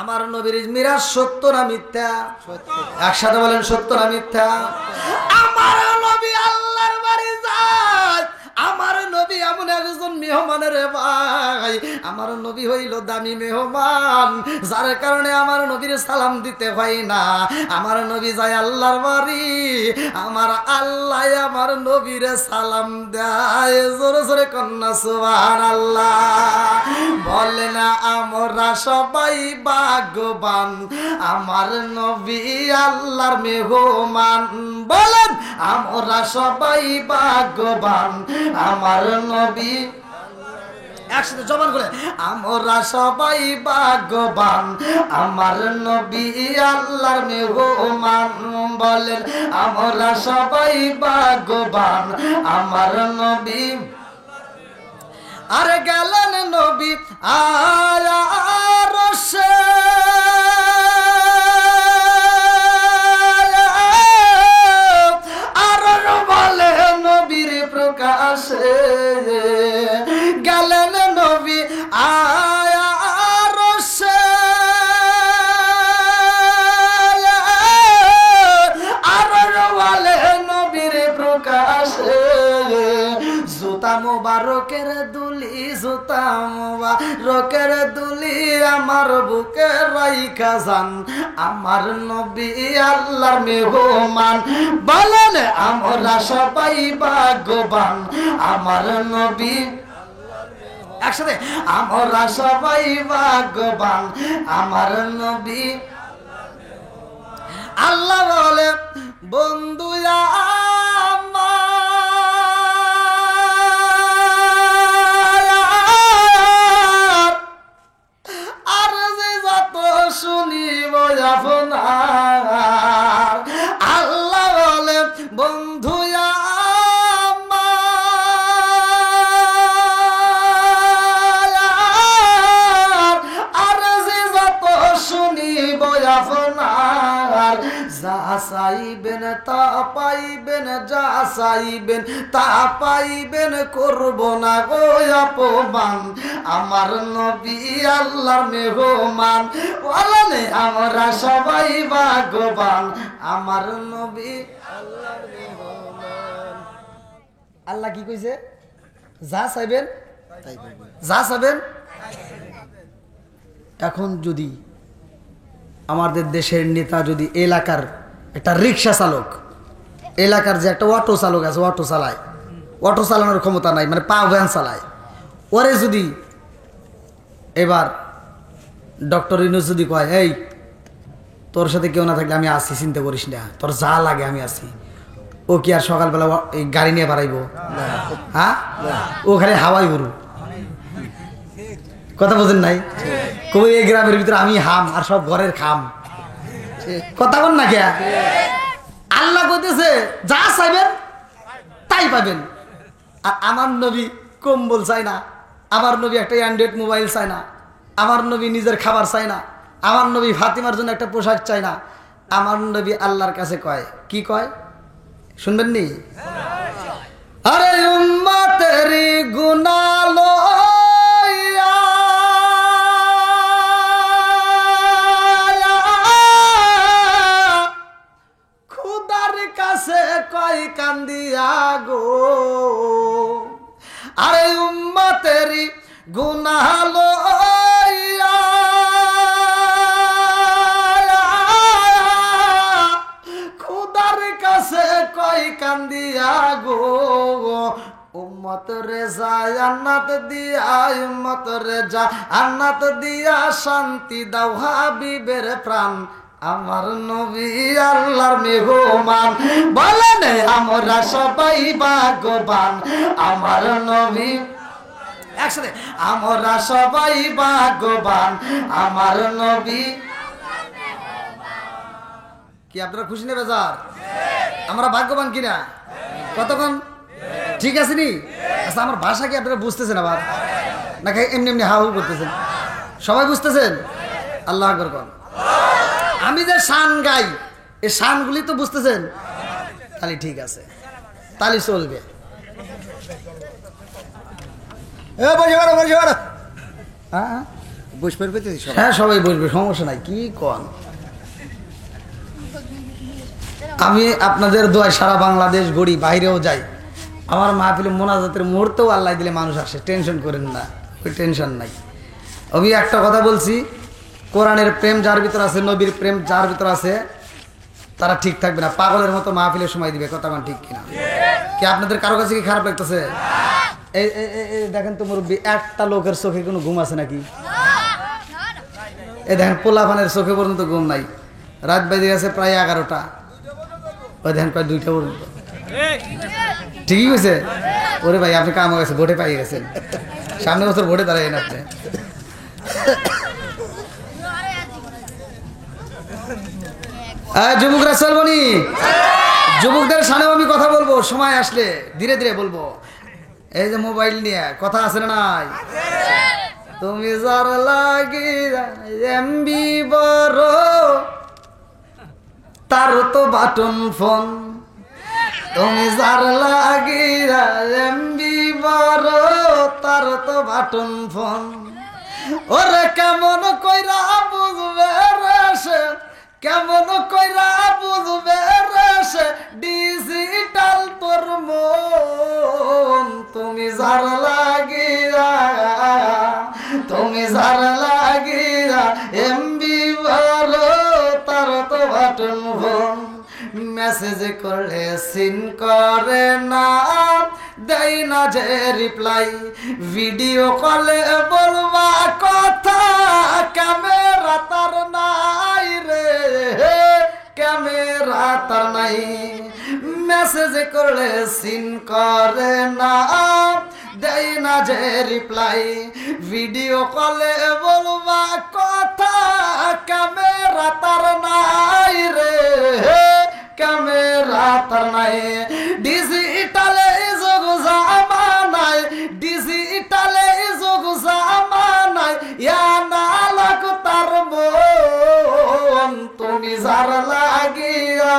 আমার নবীর মিরাজ সত্য না মিথ্যা? একসাথে বলেন সত্য না মিথ্যা? আমার নবী আল্লাহর বাড়ি যায়, আমার নবী এমন একজন মেহমানের ভাই, আমার নবী হইল দামি মেহমান, যার কারণে আমার নবীর সালাম দিতে হয় না। আমার নবী যায় আল্লাহর বাড়ি, আমার আল্লাহ আমার নবীরে সালাম দেয়। জোরে জোরে কন্যা সুবহানাল্লাহ। বলে না আমরা সবাই ভাগ্যবান, আমার নবী আল্লাহর মেহমান। বলেন আমরা সবাই ভাগ্যবান, আমার নবী। একসাথে জবান করে আমরা সবাই ভাগ্যবান, আমার নবী আল্লাহর মেহমান। বলেন আমরা সবাই ভাগ্যবান, আমার নবী। আরে গেলেন নবী আরশে, আর বলে নবীর প্রকাশে, গেলেন নবী আরশে, আর বলে নবীর প্রকাশে। জুতা মোবারকের দুলি, জুতা মোবারকের দুলি আমার বুকে রাইখা যান, আমার নবী আল্লাহর মেহমান। বলেন আমরা সবাই ভাগ্যবান, আমার নবী। একসাথে আমরা সবাই ভাগ্যবান, আমার নবী। আল্লাহ বলে বন্ধু আর যে যত শুনিব আপনার, আল্লাহ বলে বন্ধু আর যে যত শুনিব আপনার, যা চাইবেন তা পাইবেন, যা চাইবেন তা পাইবেন, করব না গো অপমান, আমার নবী আল্লাহর মেহমান। বলেন আমরা সবাই ভাগ্যবান, আমার নবী আল্লাহর মেহমান। আল্লাহ কি কইছে? যা চাইবেন যা চাইবেন। এখন যদি আমাদের দেশের নেতা যদি এলাকার একটা রিক্সা চালক, এলাকার যে একটা অটো চালক আছে, অটো চালায়, অটো চালানোর ক্ষমতা নাই, মানে পা ভ্যান চালায়, ওরে যদি এবার ডক্টর ইউনূস যদি কয় এই তোর সাথে কেউ না থাকলে আমি আসি, চিন্তা করিস না, তোর যা লাগে আমি আসি, ও কি আর সকালবেলা এই গাড়ি নিয়ে বাড়াইব? হ্যাঁ, ও খালি হাওয়াই গরু। কথা বোঝেন নাই? কবি এই গ্রামের ভিতরে আমি হাম আর সব ঘরের খাম। কথা বল না কে? আল্লাহ কইতেছে যা চাইবেন তাই পাবেন। আর আমার নবী কম্বল চাই না, আমার নবী একটা অ্যান্ড্রয়েড মোবাইল চায় না, আমার নবী নিজের খাবার চায় না, আমার নবী ফাতিমার জন্য একটা পোশাক চায় না। আমার নবী আল্লাহর কাছে কয় কি কয় শুনবেন নি? আরে উম্মতেরি গুনাহ লইয়া খুদার কাছে কয় কান্দিয়া গো, আরে উম্মতেরি গুনাহ লইয়া খুদার কাছে কয় কান্দিয়া গো, উম্মত রে যায় জান্নাত দিয়া, উম্মত রে যা জান্নাত দিয়া, শান্তি দাও হাবিবের প্রাণ, আমার নবী আল্লাহর মেহমান। বলেন আমরা সবাই ভাগ্যবান, আমার নবী। একসাথে আমরা সবাই ভাগ্যবান, আমার নবী। কি আপনারা খুশি নেবে যার আমরা ভাগ্যবান কিনা? কতক্ষণ ঠিক আছে নি? আচ্ছা আমার ভাষা কি আপনারা বুঝতেছেন আবার নাকি এমনি এমনি হাউ করতেছেন? সবাই বুঝতেছেন? আল্লাহ আকবার কোন। আমি যে শান গাই এই শানগুলি তো বুঝতেছেন? তাহলে ঠিক আছে, তাহলে চলবে। হ্যাঁ সবাই বসবে, সমস্যা নাই। কি কন? আমি আপনাদের দোয়ায় সারা বাংলাদেশ ঘুরি, বাইরেও যাই। আমার মাহফিলে মোনাজাতের মুহূর্তেও আল্লাহ দিলে মানুষ আসে, টেনশন করেন না, ওই টেনশন নাই। আমি একটা কথা বলছি, কোরআনের প্রেম যার ভিতর আছে, নবীর প্রেম যার ভিতর আছে, তারা ঠিক থাকবে না, পাগলের মতো মাহফিলে সময় দিবে। কথা কোন ঠিক কিনা? কি আপনাদের কারো কাছে কি খারাপ লাগতেছে? এই দেখেন তো মুরব্বী, একটা লোকের চোখে কোনো ঘুম আছে নাকি? এই দেখেন পোলাপানের চোখে পর্যন্ত ঘুম নাই। রাত বেজে গেছে প্রায় 11টা, ওই দেখেন প্রায় 2টা পর্যন্ত। ঠিকই হয়েছে। ওরে ভাই আপনি কাম হয়ে গেছে, ভোটে পাইয়ে গেছেন, সামনের বছর ভোটে দাঁড়াইন আপনি। যুবকরা চলবনি, যুবকদের সামনেও আমি কথা বলবো, সময় আসলে ধীরে ধীরে বলবো। এই যে মোবাইল নিয়ে কথা আছে না নাই? তুমি যার লাগি এমবি বড়, তার তো বাটন ফোন। তুমি যার লাগি এমবি বড়, তার তো বাটন ফোন। ওরে কেমন কইরা বুঝবে রে সে, কেমন কইরা বুঝবে রে সে ডিজিটাল তোর মন। তুমি যার লাগিয়া, তুমি যার লাগিয়া এমবি ভালো, তার তো বাটন ফোন। মেসেজ করলে সিন করে না, দেয় না যে রিপ্লাই। ভিডিও কলে বলবা কথা, ক্যামেরা তার নাই রে, ক্যামেরা তার নাই। মেসেজ করলে সিন করে না, দেয় না যে রিপ্লাই। ভিডিও কলে বলবা কথা, ক্যামেরা তার নাই রে, ক্যামেরা তার নাই। ডিজিটালে যোগ জামানায়, ডিজিটালে যোগ জামানায় ইয়া না লাগ তার মন। তুমি যার লাগিয়া,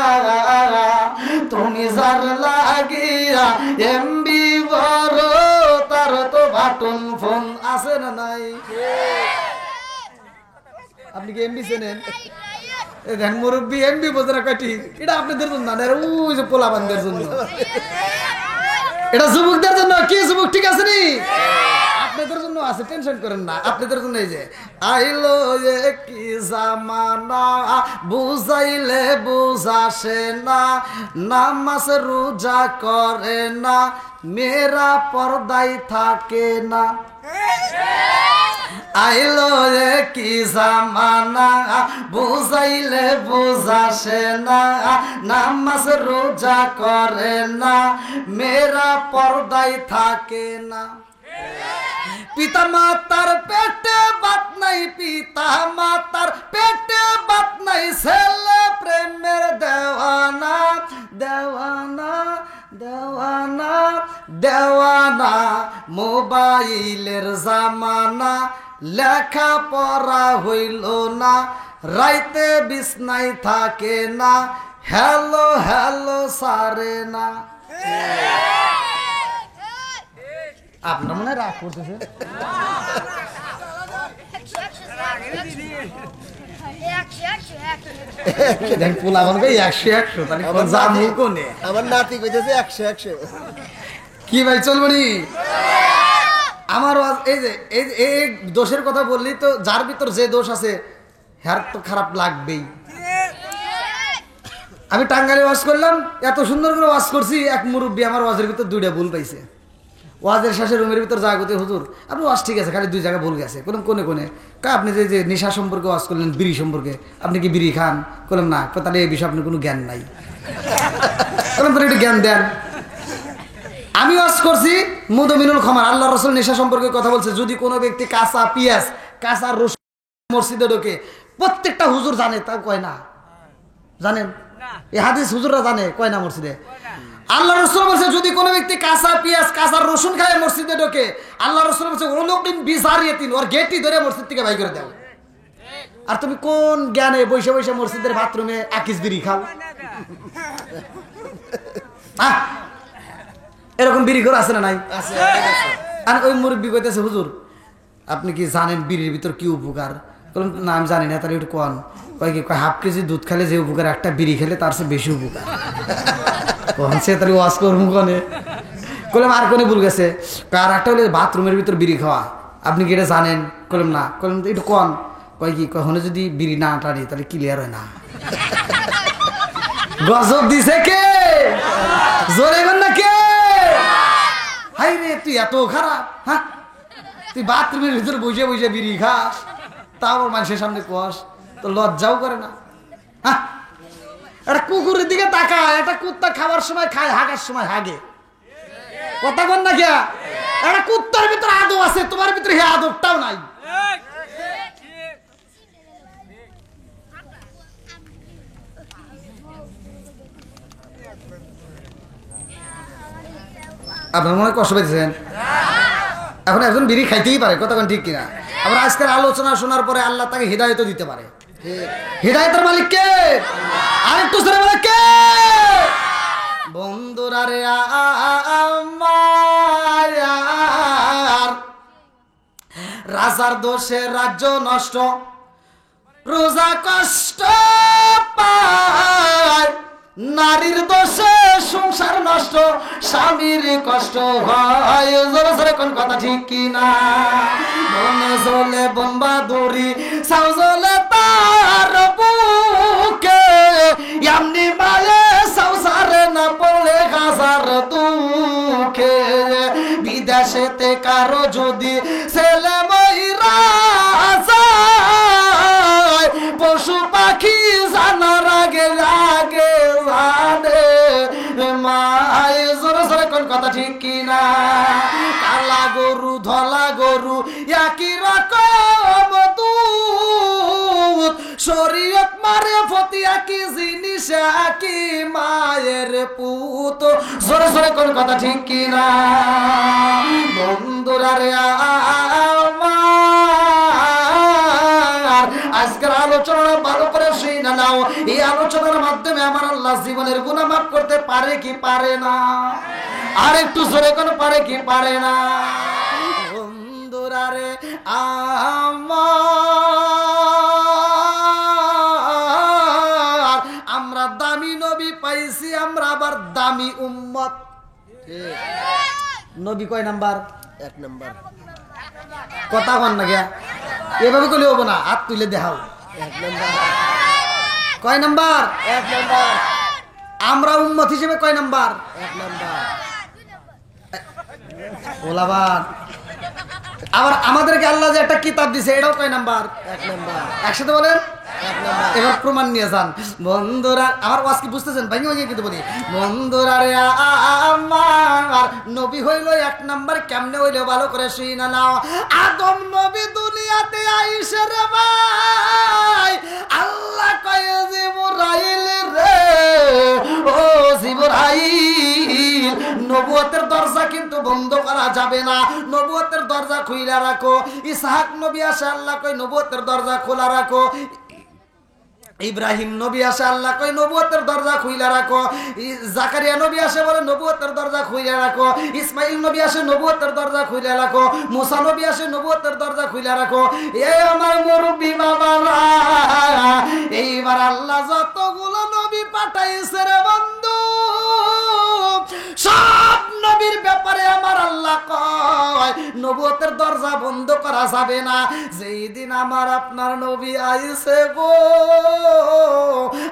তুমি যার লাগিয়া এমবি বড়, তার তো বাটন ফোন। আছে না নাই? আপনি কি এমবি চেনেন? মুরব্বী এমবি বোঝে না কয়টি? এটা আপনাদের জন্য না, ওই যে পোলাবানদের জন্য, এটা যুবকদের জন্য। কি যুবক ঠিক আছে নি? আপনাদের জন্য আছে, টেনশন করেন না, আপনাদের জন্য। এই যে আইলো কি জামানা, বুঝাইলে বুঝাসে না, নামাজ রোজা করে না, মেয়েরা পর্দায় থাকে না। আইলো কি জামানা, বুঝাইলে বুঝাসে না, নামাজ রোজা করে না, মেয়েরা পর্দায় থাকে না। পিতা মাতার পেটে বাত নাই, পিতা মাতার পেটে বাত নাই, ছেলে প্রেমের দেওয়ানা, দেওয়ানা, দেওয়ানা, দেওয়ানা। মোবাইলের জামানা, লেখা পড়া হইল না, রাইতে বিছনায় থাকে না, হ্যালো হ্যালো সারে না। আপনার মনে রাগ করতেছে? আমার নাতি কইতেছে 100 কি ভাই চলবো নি? আমার এই যে এই দোষের কথা বললি তো, যার ভিতর যে দোষ আছে হ্যার তো খারাপ লাগবেই। আমি টাঙ্গাইলে ওয়াজ করলাম, এত সুন্দর করে ওয়াজ করছি, এক মুরব্বী আমার ওয়াজের ভিতর 2টা ভুল পাইছে। ওয়াজের শেষে রুমের ভিতর জাগতে, হুজুর আপনি ওয়াজ ঠিক আছে, খালি 2 জায়গায় ভুল গেছে। কোন কোনে কোনে আপনি যে নেশা সম্পর্কে ওয়াজ করলেন, বিড়ি সম্পর্কে, আপনি কি বিড়ি খান? করলাম না। তাহলে এই বিষয়ে আপনার কোনো জ্ঞান নাই, একটু জ্ঞান দেন। আমি ওয়াজ করছি মুদমিনুল খমার, আল্লাহ রাসূল নেশা সম্পর্কে কথা বলছে। যদি কোনো ব্যক্তি কাঁচা পেঁয়াজ, কাঁচা রসুন মসজিদে ঢোকে, প্রত্যেকটা হুজুর জানে, তা কয় না। জানেন এই হাদিস হুজুররা জানে, কয় না মসজিদে। আল্লাহ রাসূল বলেছে যদি কোনো ব্যক্তি কাঁচা পেঁয়াজ কাঁচা রসুন খায় মসজিদে ঢোকে, আল্লাহ রাসূল বলেছে উলুকিন বিজারিয়াতিন, ওর গেটই ধরে মসজিদ থেকে বাইর করে দাও। আর তুমি কোন জ্ঞানে বসে বসে মসজিদের বাথরুমে আকিস বিড়ি খাও? এরকম বিড়ি ঘর আছে না নাই? আর ওই মুরব্বী কইতেছে হুজুর আপনি কি জানেন বিড়ির ভিতর কি উপকার? বললাম না আমি জানি না, তাহলে একটু কোন। কয় কি কয় হাফ কেজি দুধ খেলে যে উপকার একটা বিড়ি খেলে তার চেয়ে বেশি উপকার। কখন সে তাহলে ওয়াজ করবো কনে? বললাম আর কোনে ভুল গেছে? আর একটা হলে বাথরুমের ভিতর বিড়ি খাওয়া, আপনি কি এটা জানেন? বললাম না। বললাম একটু কোন। কয় কি কখনো যদি বিড়ি না টানি তাহলে ক্লিয়ার হয় না। গজব দিছে কে? জোরে বল না কে? হাই রে তুই এত খারাপ, হ্যাঁ? তুই বাথরুমের ভিতরে বসে বসে বিড়ি খাস, তারপর মানুষের সামনে কোয়াস, তো লজ্জাও করে না? হ্যাঁ, একটা কুকুরের দিকে তাকায়, একটা কুত্তা খাবার সময় খায়, হাগার সময় হাগে। কথা বল না কে? একটা কুত্তার ভিতরে আদব আছে, তোমার ভিতরে হে আদবটাও নাই। আপনার মনে কষ্ট পেয়েছেন? এখন একজন বিড়ি খাইতেই পারে, কতক্ষণ ঠিক কিনা? আবার আজকের আলোচনা শোনার পরে আল্লাহ তাকে হৃদায়ত দিতে পারে। হৃদায়তের মালিক কে? আরেকটু ছেড়ে বলে কে? বন্ধুরা রে আমার, রাজার দোষে রাজ্য নষ্ট, রোজা কষ্ট পায়, নারীর দোষে সংসার নষ্ট, স্বামীর কষ্ট হয়। জোরে জোরে কোন কথা ঠিক কিনা? মনে জ্বলে বোম্বা দড়ি, সাউ জ্বলে তার বুকে, এমনি মায়ে সংসারে না পড়লে হাজার দুঃখে। বিদেশেতে কারো যদি ছেলে মহিরা যায়, পশু পাখি জানার আগে আগে জানে মায়। জোরে জোরে কোন কথা ঠিক কিনা? কালা গরু ধলা গরু একই রকম দুধ, শরীয়ত মারে ফতি একই জিনিস একই মায়ের পুত। জোরে জোরে কোন কথা ঠিক কিনা? বন্ধুরা রে আমার, আজকের আলোচনা ভালো করে শুনে নাও। এই আলোচনার মাধ্যমে আমার আল্লাহ জীবনের গুনাহ মাফ করতে পারে কি পারে না? আর একটু জোরে কোন পারে কি পারে না? বন্ধুরা রে আমার, আমরা দামি নবী পাইছি, আমরা আবার দামি উম্মত। নবী কয় নাম্বার? 1 নাম্বার। কথা কন না গিয়া, এভাবে করলে হবো না, হাত তুলে দেখাও। 1 নাম্বার। কয় নাম্বার? 1 নাম্বার। আমরা উম্মত হিসেবে কয় নাম্বার? 1 নাম্বার। ওলাবান, আবার আমাদেরকে আল্লাহ যে একটা কিতাব দিছে এটাও কয় নাম্বার? 1 নাম্বার। একসাথে বলেন 1 নাম্বার। এবার প্রমাণ নিয়ে যান। বন্ধুরা আমার ওয়াজ কি বুঝতেছেন? ভাঙি ভাঙি কিন্তু বলি। বন্ধুরা রে আমার, নবী হইল 1 নাম্বার। কেমনে হইলো ভালো করে শুইনা নাও। আদম নবী দুনিয়াতে আইসে রে ভাই, আল্লাহ কয় জিবরাইল রে, ও জিবরাইল, নবুয়তের দরজা কিন্তু বন্ধ করা যাবে না, নবুয়তের দরজা খুইলা রাখো। ইসহাক নবী আসে, আল্লাহ কয় নবুয়তের দরজা খোলা রাখো। ইব্রাহিম নবী আসে, আল্লাহ কয় নবুয়তের দরজা খুইলা রাখো। জাকারিয়া নবী আসে, বলে নবুয়তের দরজা খুইলা রাখো। ইসমাইল নবী আসে, নবুয়তের দরজা খুইলা রাখো। মুসা নবী আসে, নবুয়তের দরজা খুইলা রাখো। এই আমার মুরব্বি বাবারা, এইবার আল্লাহ যতগুলো নবী পাঠাইছে রে বন্ধু, সব নবীর ব্যাপারে আমার আল্লাহ কয় নবুয়তের দরজা বন্ধ করা যাবে না। যেই দিন আমার আপনার নবী আইছে গো,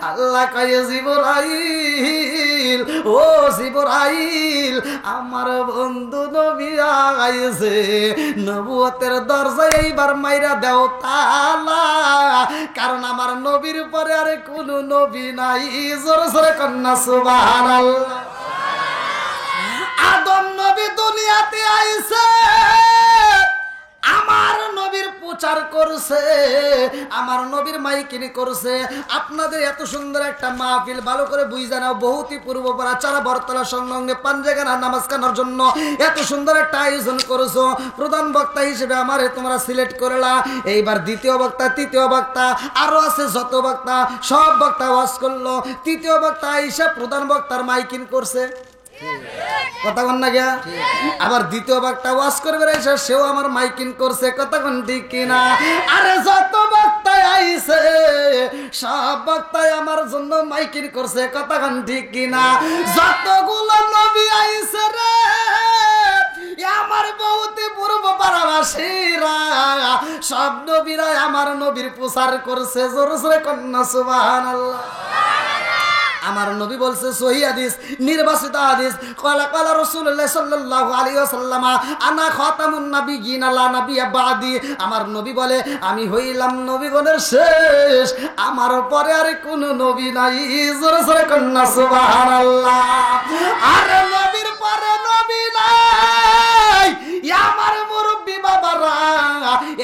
আল্লাহ কয় জিবরাইল, ও জিবরাইল, আমার বন্ধু নবী আইছে, নবুয়তের দরজা এইবার মাইরা দেও তালা, কারণ আমার নবীর পরে আর কোন নবী নাই। জোরে জোরে কন্যা সুবহানাল্লাহ। আদম নবী দুনিয়াতে আইছে, আমার নবীর প্রচার করছে, আমার নবীর মাইকিনি করছে। আপনাদের এত সুন্দর একটা মাহফিল ভালো করে বুঝা নাও, বহুতি পূর্বপাড়া চারা বরতলা সংলগ্নে পাঞ্জাগানা নামাজ কানার জন্য এত সুন্দর একটা আয়োজন করেছো। প্রধান বক্তা হিসেবে আমারে তোমরা সিলেক্ট করলা। এইবার দ্বিতীয় বক্তা, তৃতীয় বক্তা, আরো আছে যত বক্তা, সব বক্তা ওয়াজ করলো। তৃতীয় বক্তা হিসেবে প্রধান বক্তার মাইকিন করছে, কথা কন না গিয়া। আবার দ্বিতীয় বক্তা ওয়াজ করবে এসে সেও আমার মাইকিং করছে, কথা কন ঠিক কিনা। আরে যত বক্তা আইছে সব বক্তাই আমার জন্য মাইকিং করছে, কথা কন ঠিক কিনা। যতগুলো নবী আইছে রে আমার বহুতে পূর্ব পাড়াবাসীরা, সব নবীরা আমার নবীর প্রচার করছে। জোরে জোরে কন্যা সুবহানাল্লাহ। আমার নবী বলছে সহি হাদিস, নির্বাচিত হাদিস, ক্বালা ক্বালা রাসূলুল্লাহ সাল্লাল্লাহু আলাইহি ওয়াসাল্লাম আনা খাতামুন নাবিয়্যিন লা নাবিয়্যা বাদি। আমার নবী বলে আমি হইলাম নবীগণের শেষ, আমার পরে আর কোনো নবী নাই। জোরে জোরে কন্যা সুবহানাল্লাহ। আর নবীর পরে নবী নাই। আমার মুরব্বি বাবারা,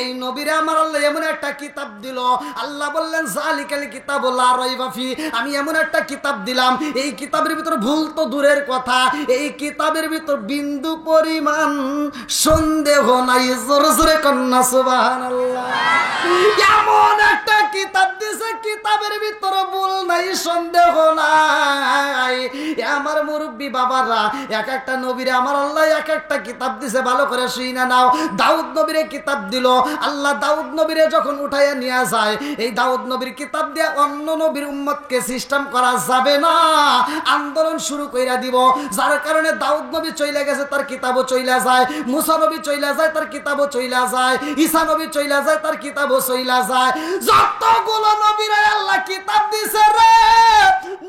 এই নবীরে আমার আল্লাহ এমন একটা কিতাব দিল, আল্লাহ বললেন যালিকাল কিতাবু লা রাইবা ফি। আমি এমন একটা কিতাব দিলাম, এই কিতাবের ভিতর ভুল তো দূরের কথা, এই কিতাবের ভিতর বিন্দু পরিমাণ সন্দেহ নাই। জোরে জোরে কন্যা সুবহানাল্লাহ। এমন একটা কিতাব দিছে, কিতাবের ভিতর ভুল নাই, সন্দেহ নাই। আমার মুরব্বি বাবারা, এক একটা নবীরে আমার আল্লাহ এক একটা কিতাব দিছে, ভালো করে শুইনা নাও। দাউদ নবীরে কিতাব দিল আল্লাহ, দাউদ নবীরে যখন উঠাইয়া নিয়ে যায়, এই দাউদ নবীর কিতাব দিয়ে অন্য নবীর উম্মতকে সিস্টেম করা যাবে না, আন্দোলন শুরু কইরা দিব। যার কারণে দাউদ নবী চইলা গেছে, তার কিতাবও চইলা যায়। মুসা নবী চইলা যায়, তার কিতাবও চইলা যায়। ঈসা নবী চইলা যায়, তার কিতাবও চইলা যায়। যতগুলো নবীরা আল্লাহ কিতাব দিছে রে,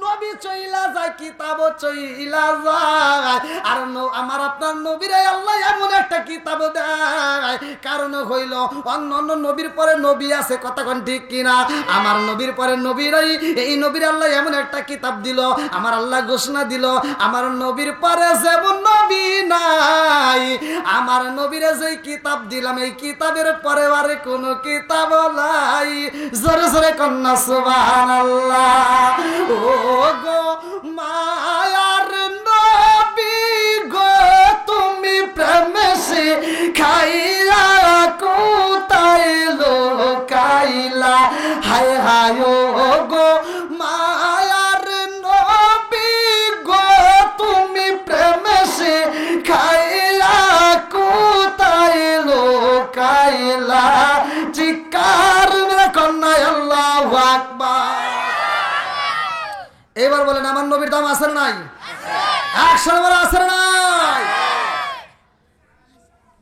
নবী চইলা যায়, কিতাবও চইলা যায়। আর আমার আপনার নবীরা আল্লাহ এমন একটা কিতাব দেয়, কারণ হইল অন্য অন্য নবীর পরে নবী আছে, কথা কোন ঠিক কিনা। আমার নবীর পরে নবী নাই, এই নবীর আল্লাহ এমন একটা কিতাব দিল, আমার আল্লাহ ঘোষণা দিল আমার নবীর পরে যেমন নবী নাই। আমার নবীরে যে কিতাব দিলাম, এই কিতাবের পরে আর কোন কিতাব নাই। জোরে জোরে কন্যা সুবহানাল্লাহ। ও গো মায়ার নবী গো, তুমি প্রেমে শিখাইলা কোথায় লোকাইলা। হায় হায় ও গো মায়ার নবী গো, তুমি প্রেমে শিখাইলা কোথায় লোকাইলা। চিৎকার মেরে কন্যা আল্লাহু আকবার। এবার বলেন আমার নবীর দাম আছে নাই? একসাথে বলে আছে নাই?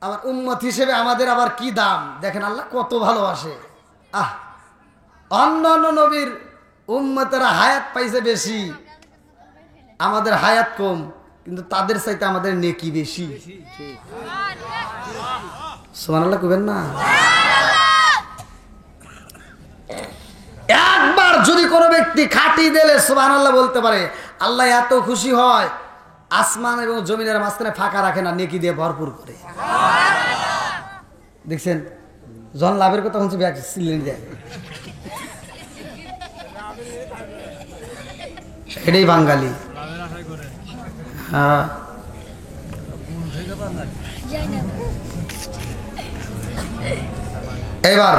আমার উম্মত হিসেবে আমাদের আবার কি দাম দেখেন, আল্লাহ কত ভালোবাসে। অন্য অন্য নবীর উম্মতেরা হায়াত পাইছে বেশি, আমাদের হায়াত কম, কিন্তু তাদের চাইতে আমাদের নেকি বেশি। সুবহানাল্লাহ কইবেন না? একবার যদি কোনো ব্যক্তি খাঁটি দিলে সুবহানাল্লাহ বলতে পারে, আল্লাহ এত খুশি হয়, আসমান এবং জমিনের মাঝখানে ফাঁকা রাখে না, নেকি দিয়ে ভরপুর করে। দেখছেন জন লাভের কথা হচ্ছে ব্যাগ সিলেন দেয়, এটাই বাঙালি। হ্যাঁ, এবার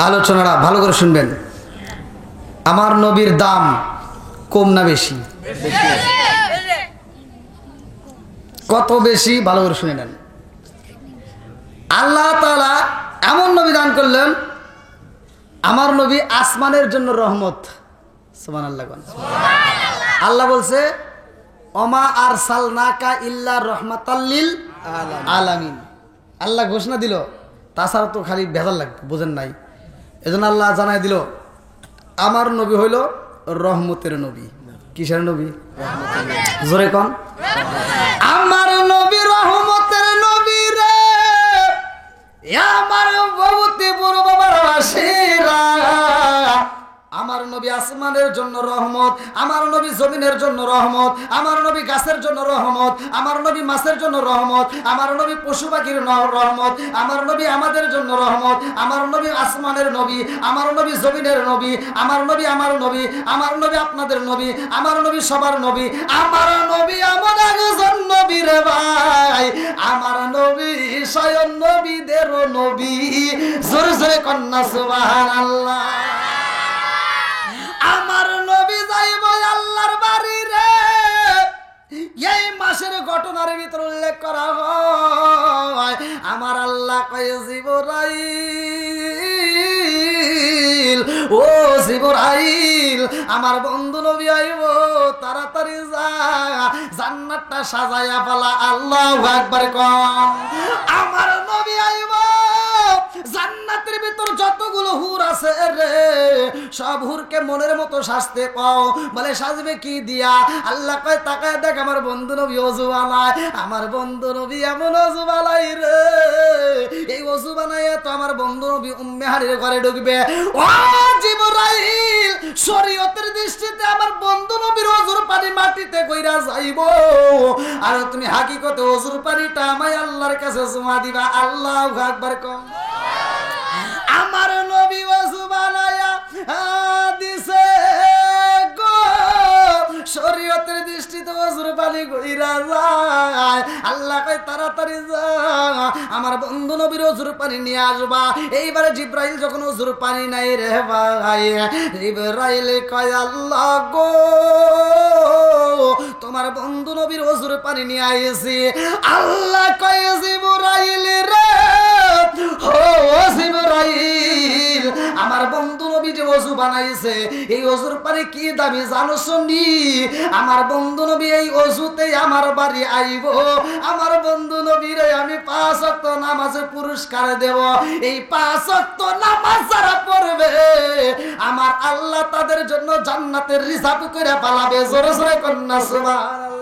আলোচনাটা ভালো করে শুনবেন। আমার নবীর দাম কম না বেশি? কত বেশি? ভালো করে শুনে নেন। আল্লাহ তাআলা এমন নবী দান করলেন, আমার নবী আসমানের জন্য রহমত। সুবহানাল্লাহ। আল্লাহ বলছে ওমা আরসালনাকা ইল্লা রাহমাতাল লিল আলামিন। আল্লাহ ঘোষণা দিল, তাছাড়া তো খালি ভেজাল লাগবে, বোঝেন নাই? এজন্য আল্লাহ জানাই দিল আমার নবী হইল রহমতের নবী। কিসের নবী? জোরে কোন? আমার নবী রহমতের নবী রে, আমার ভবতি পূর্ববাসীরা। আমার নবী আসমানের জন্য রহমত, আমার নবী জমিনের জন্য রহমত, আমার নবী গাছের জন্য রহমত, আমার নবী মাছের জন্য রহমত, আমার নবী পশু পাখির রহমত, আমার নবী আমাদের জন্য রহমত, আমার নবী আসমানের নবী, আমার নবী জমিনের নবী, আমার নবী আমার নবী, আমার নবী আপনাদের নবী, আমার নবী সবার নবী, আমার নবী এমন একজন নবী রে ভাই, আমার নবী স্বয়ং নবীদেরও নবী। জোরে জোরে কন্যা সুবহানাল্লাহ। আমার নবী যাইব আল্লাহর বাড়ি রে, এই মাসের ঘটনার ভিতর উল্লেখ করা হয়, আমার আল্লাহ কয় জিবরাইল, ও জিবরাইল, আমার বন্ধু নবী আইব, তাড়াতাড়ি যা, জান্নাতটা সাজায়া পালা। আল্লাহু আকবার কম। আমার নবী আইব, জান্নাতের ভিতর যতগুলো হুর আছে রে, সব হুরকে মনের মতো সাজতে পাও। বলে সাজবে কি দিয়া? আল্লাহ কয় তাকায় দেখ, আমার বন্ধু নবী ওযু বানায়, আমার বন্ধু নবী এমন ওযু বানাই রে, এই ওযু বানায় তো আমার বন্ধু নবী উম্মে হানির ঘরে ঢুকবে। ও জিবরাইল, শরীয়তের দৃষ্টিতে আমার বন্ধু নবীর ওযুর পানি মাটিতে কইরা যাইব, আর তুমি হাকিকতে ওযুর পানিটা আমায় আল্লাহর কাছে জমা দিবা। আল্লাহু আকবার কম। আমার নবী ওযু বানায়া দিছে গো, শরীয়তের দৃষ্টিতে ওযুর পানি কইরা যায়। আল্লাহ কয় তাড়াতাড়ি যা, আমার বন্ধু নবীর ওযুর পানি নিয়ে আসবা। এইবারে জিবরাইল যখন ওযুর পানি নাই রে ভাই, জিবরাইল কয় আল্লাহ গো, তোমার বন্ধু নবীর ওযুর পানি নিয়ে আইছি। আল্লাহ কয় জিবরাইল রে, ও জিবরাইল, আমার বন্ধু নবী যে ওযু বানাইছে, এই ওযুর পানি কি দামি জানো শুনি? আমার বন্ধু নবী এই ওযুতেই আমার বাড়ি আইব, আমার বন্ধু নবীরে আমি 5 ওয়াক্ত নামাজে পুরস্কার দেব। এই 5 ওয়াক্ত নামাজ যারা পড়বে, আমার আল্লাহ তাদের জন্য জান্নাতের রিজার্ভ করে পালাবে। জোরে জোরে কন্যা সুবহানাল্লাহ।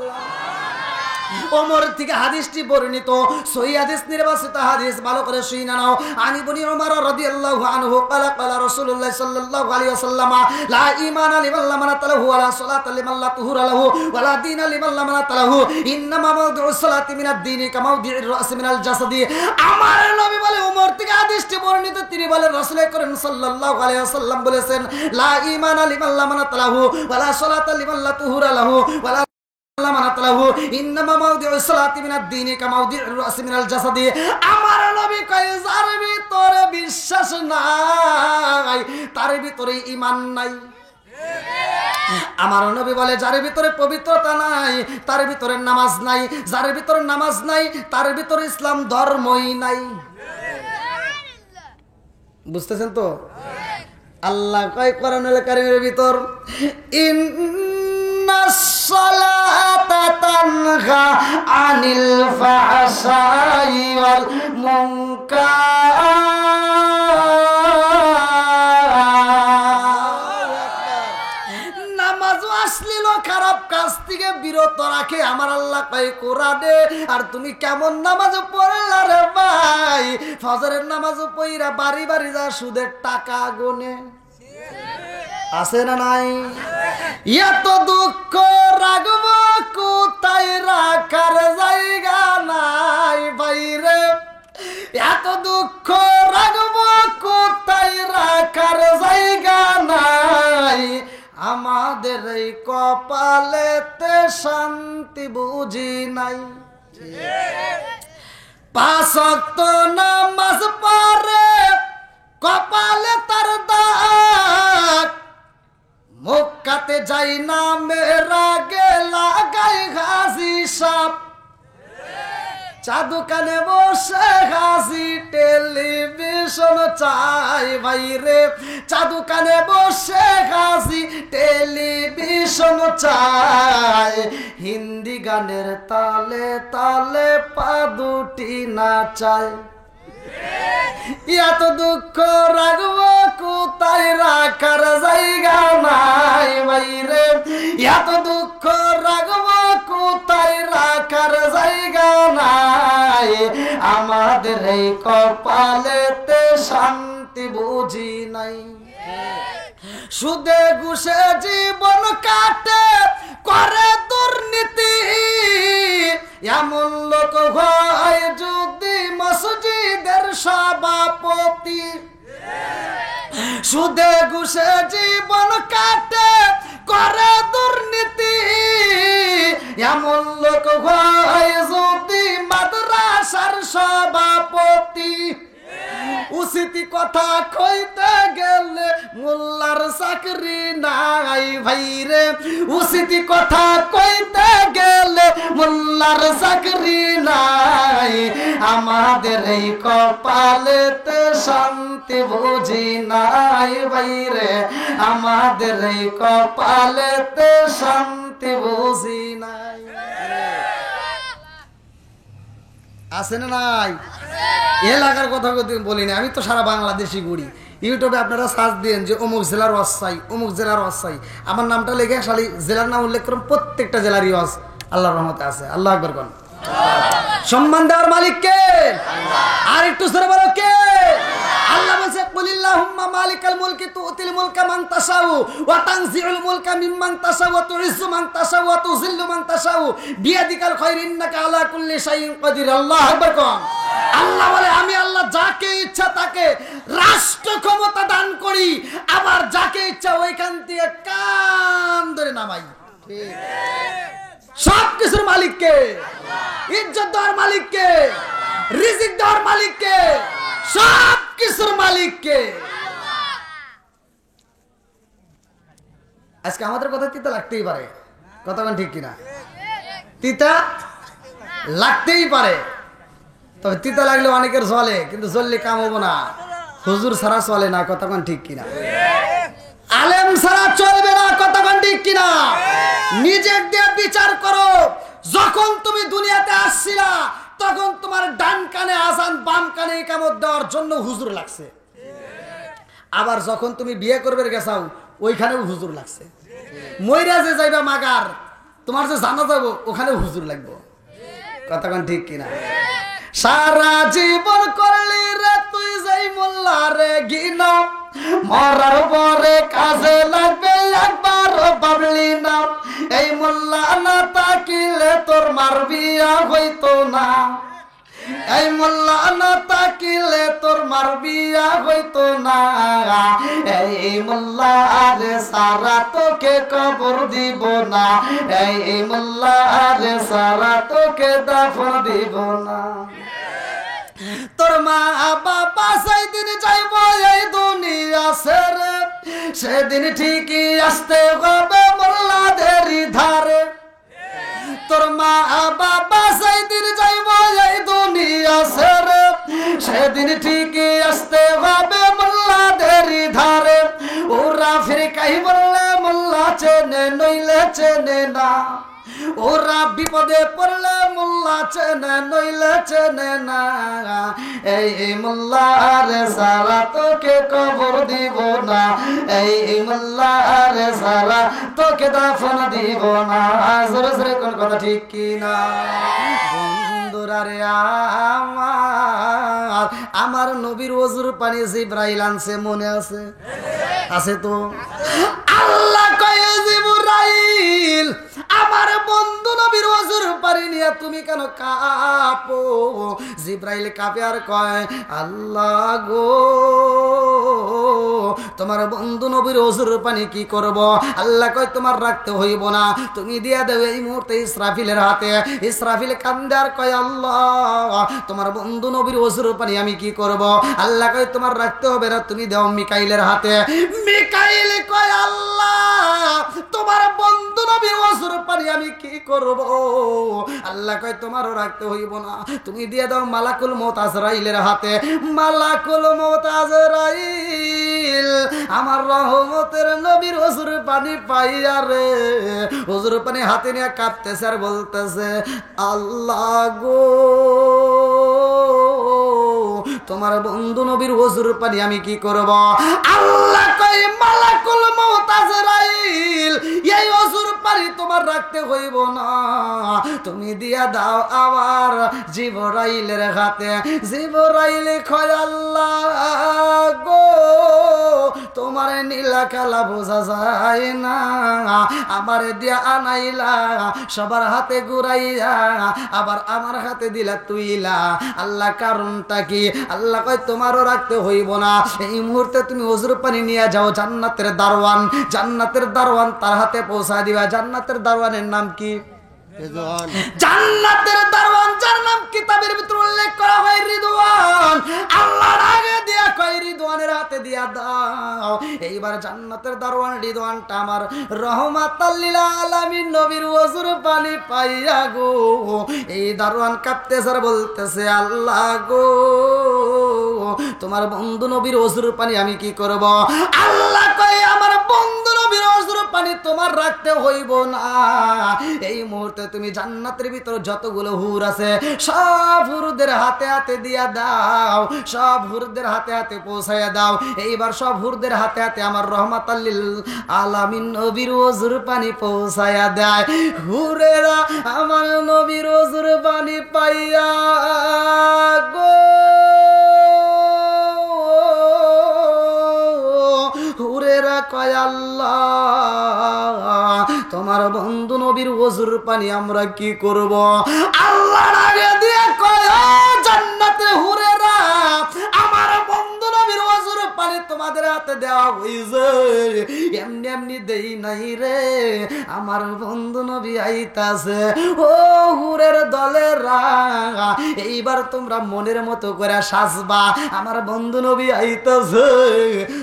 ওমর থেকে হাদিসটি বর্ণিত, সহি হাদিস, নির্বাচিত হাদিস, ভালো করে শুনে নাও। আনি বনি ওমর রাদিয়াল্লাহু আনহু ক্বালা ক্বালা রাসূলুল্লাহ সাল্লাল্লাহু আলাইহি ওয়াসাল্লাম, লা ঈমানা লিমান লা মানাতা লাহু ওয়া লা সালাতা লিমান লা তুহুরা লাহু ওয়া লা দীনা লিমান লা মানাতা লাহু, ইন্নামা মাওদিউস সালাতি মিনাদ দীনি কামা মাওদিউর রাস মিনাল জাসাদি। আমার নবী বলে, ওমর থেকে হাদিসটি বর্ণিত, তিনি বলেন রাসূল করিম সাল্লাল্লাহু আলাইহি ওয়াসাল্লাম বলেছেন, লা ঈমানা লিমান লা মানাতা লাহু ওয়া লা সালাতা লিমান লা তুহুরা লাহু ওয়া লা আমার নবী কয় যার ভিতরে বিশ্বাস নাই তার ভিতরে ঈমান নাই। আমার নবী বলে যার ভিতরে পবিত্রতা নাই তার ভিতরে নামাজ নাই, যার ভিতরে নামাজ নাই তার ভিতরে ইসলাম ধর্মই নাই। বুঝতেছেন তো? আল্লাহ কয় কোরআনুল কারীমের ভিতর, ইন্নাস-সালাতা তানহা আনিল ফাহশাই ওয়াল মুনকার, নামাজ অশ্লীল খারাপ কাজ থেকে বিরত রাখে আমার আল্লাহ কয় কোরআনে। আর তুমি কেমন নামাজ পড়লা রে ভাই? ফজরের নামাজ পড়া বাড়ি বাড়ি যা সুদের টাকা গোনে, আছে না নাই? এত দুঃখ রাগব কোথায় রাখার জায়গা নাই বাইরে, এত দুঃখ রাগব কোথায় রাখার জায়গা নাই, আমাদের এই কপালেতে শান্তি বুঝি নাই। 5 ওয়াক্ত নামাজ পড়ে কপালে তার দাগ, মক্কাতে যাই না মেরা গেলা গাই হাসি সাপ, চা দোকানে বসে হাসি টেলিভিশন চাই ভাইরে, চা দোকানে বসে হাসি টেলিভিশন চাই, হিন্দি গানের তালে তালে পা দুটি নাচায়। এত দুঃখ রাগব কোথায় রাখার জায়গা নাই বাইরে, এত দুঃখ রাগব কোথায় রাখার জায়গা নাই, আমাদের এই কপালেতে শান্তি বুঝি নাই। সুদে ঘুষে জীবন কাটে করে দুর্নীতি, এমন লোক হয় যদি মসজিদের সভাপতি। সুদে ঘুষে জীবন কাটে করে দুর্নীতি, এমন লোক হয় যদি মাদ্রাসার সভাপতি। উচিত কথা কইতে গেলে মোল্লার চাকরি নাই ভাইরে, উচিত কথা কইতে গেলে মোল্লার চাকরি নাই। আমাদের এই কপালেতে শান্তি বুঝি নাই ভাইরে, আমাদের এই কপালেতে শান্তি বুঝি নাই। আছে না নাই? এলাকার কথা বলি না, আমি তো সারা বাংলাদেশি ঘুরি। ইউটিউবে আপনারা সার্চ দিন যে অমুক জেলার ওয়াসাই, অমুক জেলার ওয়াসাই, আমার নামটা লেগে খালি জেলার নাম উল্লেখ করুন, প্রত্যেকটা জেলারই ওয়াজ আল্লাহর রহমতে আছে। আল্লাহ আকবার কোন। সম্মান দেওয়ার মালিক কে? আর একটু জোরে বলো কে? আল্লাহ বলছে কুলিল্লাহুম্মা মালিকাল মুলকি তুতিল মুলকা মান তাশাউ ওয়া তানজিউল মুলকা মিম্মান তাশাউ ওয়া তুইজ্জু মান তাশাউ ওয়া তুযিল্লু মান তাশাউ বিয়াদিকাল খায়র ইন্নাকা আলা কুল্লি শাইইন কাদির। আল্লাহু আকবার কোন। আল্লাহ বলে আমি আল্লাহ যাকে ইচ্ছা তাকে রাষ্ট্র ক্ষমতা দান করি, আবার যাকে ইচ্ছা ওইখান থেকে কান ধরে নামাই। ঠিক। সব কিছুর মালিক কে? ইজ্জত দেওয়ার মালিক কে? রিজিক দেওয়ার মালিক কে? সব কিছুর মালিক কে? আজকে আমাদের কথা তিতা লাগতেই পারে, কথা বলেন ঠিক কিনা? তিতা লাগতেই পারে, তবে তিতা লাগলে অনেকের চলে, কিন্তু চললে কাম হবো না। হুজুর ছাড়া চলে না, কথা বলেন ঠিক কিনা? আলেম ছাড়া চলবে না, কথা বলেন ঠিক কিনা? নিজের দিয়ে বিচার করো। যখন তুমি দুনিয়াতে আসছিলা তখন তোমার ডান কানে আজান, বাম কানে ইকামত দেওয়ার জন্য হুজুর লাগছে। আবার যখন তুমি বিয়ে করবে গেছাও ওইখানেও হুজুর লাগছে। মইরা যে যাইবা মাগার, তোমার যে জানা যাবো ওখানেও হুজুর লাগবো, কথা বলেন ঠিক কিনা? সারা জীবন করলি রে তুই যাই মোল্লা রে গিনা, মরার পরে কাজে লাগবে একবার ভাবলি না। এই মোল্লা না তাকিলে তোর মার বিয়া হইতো না, এই মোল্লা না তাকিলে তোর মার বিয়া হইতো না। এই মোল্লা রে সারা তোকে কবর দিব না, এই মোল্লা রে সারা তোকে দাফন দিব না। তোর মা বাবা সেদিন যাইব এই দুনিয়া ছেড়ে, সেদিন ঠিকই আসতে হবে মোল্লাদের ধারে। তোর মা বাবা সেদিন যাইব এই দুনিয়া ছেড়ে, সেদিন ঠিকই আসতে হবে মোল্লাদের ধারে। ওরা ফিরকাই বললে মোল্লা চেনে নইলে চেনে না, ওরা বিপদে পড়লে মোল্লা চেনে নইলে চেনে না। এই মোল্লা রে সারা তোকে কবর দিব না, এই মোল্লা রে সারা তোকে দাফন দিব না। জোরে জোরে কোন কথা ঠিক কিনা? বন্ধুরা রে আমার নবীর ওজুর পানি জিবরাইল আনছে, মনে আছে? আছে তো? আল্লাহ কয় জিবরাইল আমার বন্ধু নবীর ওজুর পানি নিয়ে তুমি কেন কাঁপো? জিবরাইল কাঁপে আর কয় আল্লাহ গো তোমার বন্ধু নবীর ওজুর পানি কি করব? আল্লাহ কয় তোমার রাখতে হইব না, তুমি দিয়া দেও এই মুহূর্তে ইসরাফিলের হাতে। ইসরাফিল কান্দে আর কয় আল্লাহ তোমার বন্ধু নবীর ওজুর পানি আমি কি করব? আল্লাহ কয় তোমার রাখতে হবে না, তুমি দাও মিকাইলের হাতে। মিকাইল কয় আল্লাহ তোমার বন্ধু নবীর ওজুর পানি আমি কি করব? আল্লাহ কয় তোমারও রাখতে হইব না, তুমি দিয়ে দাও মালাকুল মউত আজরাইলের হাতে। মালাকুল মউত আজরাইল আমার রহমতের নবীর ওজুর পানি পাইয়া রে ওজুর পানি হাতে নিয়ে কাঁপতেছে আর বলতেছে আল্লাহ গো তোমার বন্ধু নবীর ওজুর পানি আমি কি করব? আল্লাহ কয় মালাকুল মউত আজরাইল এই ওজুর পানি তোমার রাখতে হইব না, তুমি দিয়া দাও আবার জিবরাইলের হাতে। জিবরাইল কয় আল্লাহ গো তোমার নীলা কালা বোঝা যায় না, আমারে দিয়া আনাইলা সবার হাতে ঘুরাইয়া আবার আমার হাতে দিলা তুইলা। আল্লাহ কারণটা কি? আল্লাহ কয় তোমারও রাখতে হইব না, এই মুহূর্তে তুমি ওজুর পানি নিয়ে যাও জান্নাতের দারওয়ান, জান্নাতের দারওয়ান তার হাতে পৌঁছা দিবা। জান্নাতের দারওয়ানের নাম কি? রিদওয়ান। জান্নাতের দারওয়ান যার নাম কিতাবের ভিতর উল্লেখ করা হয় রিদওয়ান, আল্লাহর আগে দিয়া কয় রিদওয়ানের হাতে দিয়া দাও। এইবার জান্নাতের দারওয়ান রিদওয়ানটা আমার রহমাতাল লিল আলামিন নবীর ওজুর পানি পাইয়া গো, এই দারওয়ান কাঁপতেছে আর বলতেছে আল্লাহ গো তোমার বন্ধু নবীর ওজুর পানি আমি কি করব? আল্লাহ কয় আমার বন্ধু নবীর ওজুর পানি তোমার রাখতে হইব না, এই মুহূর্তে তুমি জান্নাতের ভিতর যতগুলো হুর আছে সব হুরদের হাতে হাতে দিয়া দাও, সব হুরদের হাতে হাতে পৌঁছাইয়া দাও। এইবার সব হুরদের হাতে হাতে আমার রহমাতাল লিল আলামিন নবীর ওজুর পানি পৌঁছাইয়া দেয়। হুরেরা আমার নবীর ওজুর পানি পাইয়া গো হুরেরা কয় আল্লাহ তোমার বন্ধু নবীর ওজুর পানি আমরা কি করব? আল্লাহর আগে দিয়ে কয় জান্নাতে হুরেরা আমার বন্ধু নবীর ওজুর পানি তোমাদের হাতে দেওয়া হইছে, এমনি এমনি দেই নাই রে, আমার বন্ধু নবী আইতাছে। ও হুরের দলেরা এইবার তোমরা মনের মতো করে সাজবা, আমার বন্ধু নবী আইতাছে,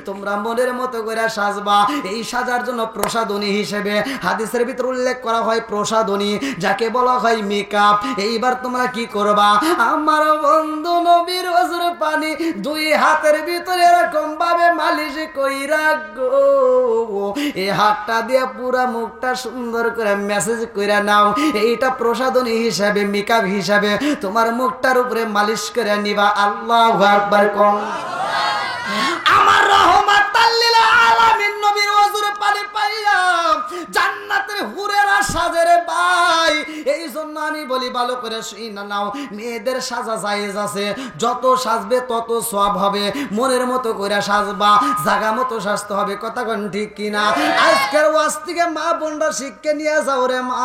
তোমরা মনের মতো করে সাজবা। এই সাজার জন্য প্রসাদনী হিসেবে হাদিসের ভিতর উল্লেখ করা হয় প্রসাদনী, যাকে বলা হয় মেকআপ। এইবার তোমরা কি করবা? আমার বন্ধু নবীর ওজুর পানি দুই হাতের ভিতরে এরকম ভাবে মালিশ কইরা গো, এই হাতটা দিয়ে পুরা মুখটা সুন্দর করে মেসেজ কইরা নাও। এইটা প্রসাদনী হিসাবে মেকআপ হিসাবে তোমার মুখটার উপরে মালিশ করে নিবা। আল্লাহু আকবার কোন। আমার রহমাতাল লিল আলামিন নবীর ওজুর পানি পাইয়া জান্নাতের হুরেরা সাজে রে ভাই। এই জন্য আমি বলি ভালো করে শুইনা নাও, মেয়েদের সাজা জায়েজ আছে, যত সাজবে তত সওয়াব হবে, মনের মতো করে সাজবা, জায়গা মতো সাজতে হবে। কথা কোন ঠিক কিনা? আজকের ওয়াজ থেকে মা বোনরা শিক্ষা নিয়ে যাও রে মা,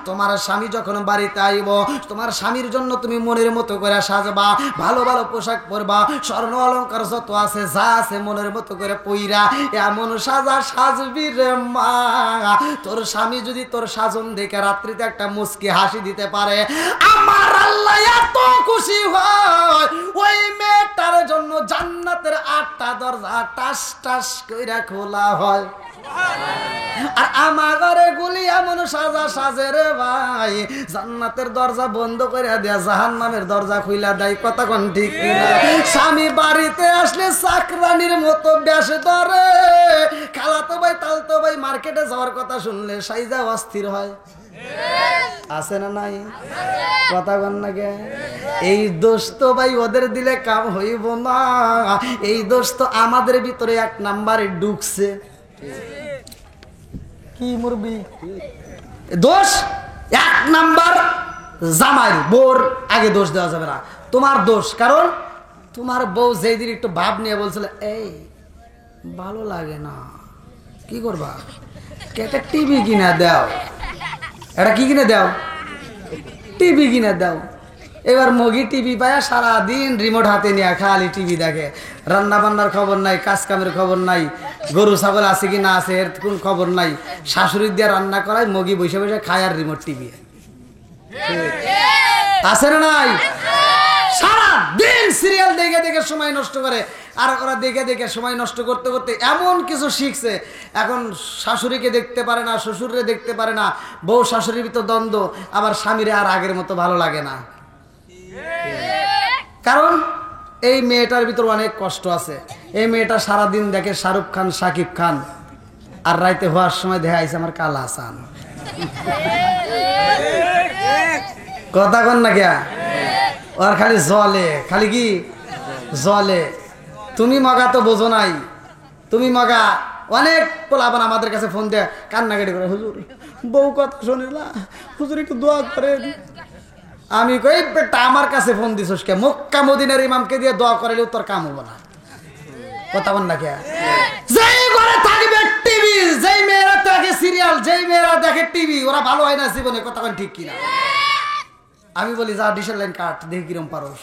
তোমার স্বামী যখন বাড়িতে আইব তোমার স্বামীর জন্য তুমি মনের মতো করে সাজবা, ভালো ভালো পোশাক পরবা, স্বর্ণ অলংকার যত আছে যা আছে মনের মতো করে পইরা এমন সাজা সাজবি রে মা, তোর স্বামী যদি তোর সাজন দেখে রাত্রিতে একটা মুস্কি হাসি দিতে পারে, আমার আল্লাহ এত খুশি হয় ওই মেয়েটার জন্য জান্নাতের 8টা দরজা টাস টাস কইরা খোলা হয়। আর আমার ঘরে গুলি এমন সাজা সাজে রে ভাই, জান্নাতের দরজা বন্ধ করে দেয়া জাহান্নামের দরজা খুইলা দেয়। কথা কোন ঠিক কিনা? স্বামী বাড়িতে আসলে চাকরানির মতো বেশ ধরে, খালাতো ভাই তালতো ভাই মার্কেটে যাওয়ার কথা শুনলে সাইজা অস্থির হয়, আছে না নাই? কথা কন না কে? এই দোষ তো ভাই ওদের দিলে কাম হইব না, এই দোষ তো আমাদের ভিতরে 1 নাম্বারে ঢুকছে। কি মুরবি দোষ 1 নাম্বার জামাই বোর আগে দোষ দেওয়া যাবে না, তোমার দোষ। কারণ তোমার বউ যেদিন একটু ভাব নিয়ে বলছিল এই ভালো লাগে না, কি করবা? একটা টিভি কিনা দাও, এটা কি কিনে দাও? টিভি কিনে দাও। এবার মগি টিভি পায়া সারাদিন রিমোট হাতে নিয়ে খালি টিভি দেখে, রান্না বান্নার খবর নাই, কাজ কামের খবর নাই, গরু ছাগল আছে কি না আছে এর কোন খবর নাই। শাশুড়ি দিয়ে রান্না করায় মগি বসে বসে খায় আর রিমোট টিভি আছে না নাই? সারাদিন সিরিয়াল দেখে দেখে সময় নষ্ট করে, আর ওরা দেখে দেখে সময় নষ্ট করতে করতে এমন কিছু শিখছে, এখন শাশুড়িকে দেখতে পারে না, শ্বশুররে দেখতে পারে না, বউ শাশুড়ির ভিতর দ্বন্দ্ব, আবার স্বামীরে আর আগের মতো ভালো লাগে না। কারণ এই মেয়েটার ভিতর অনেক কষ্ট আছে। এই মেয়েটা সারাদিন দেখে শাহরুখ খান, শাকিব খান, আর রাইতে হওয়ার সময় দেখা আইছে আমার কালা হাসান। কথা কন না কে? ওর খালি জলে, খালি কি জলে। তুমি মগা তো বোঝো নাই, তুমি মগা। অনেক পোলাপান আমাদের কাছে ফোন দেয় কান্নাকাটি করে, হুজুর বউ কথা শোনে না, হুজুর একটু দোয়া করেন। আমি কই বেটা আমার কাছে ফোন দিছস কে? মক্কা মদিনার ইমামকে দিয়ে দোয়া করাইলেও তোর কাম হবো না। কথা বল না কে? যেই ঘরে থাকবে টিভি, যেই মেয়েরা দেখে সিরিয়াল, যেই মেয়েরা দেখে টিভি, ওরা ভালো হয় না জীবনে। কথা বল ঠিক কিনা? আমি বলি যা ডিশের লাইন কাট, দেখি কিরম পারস।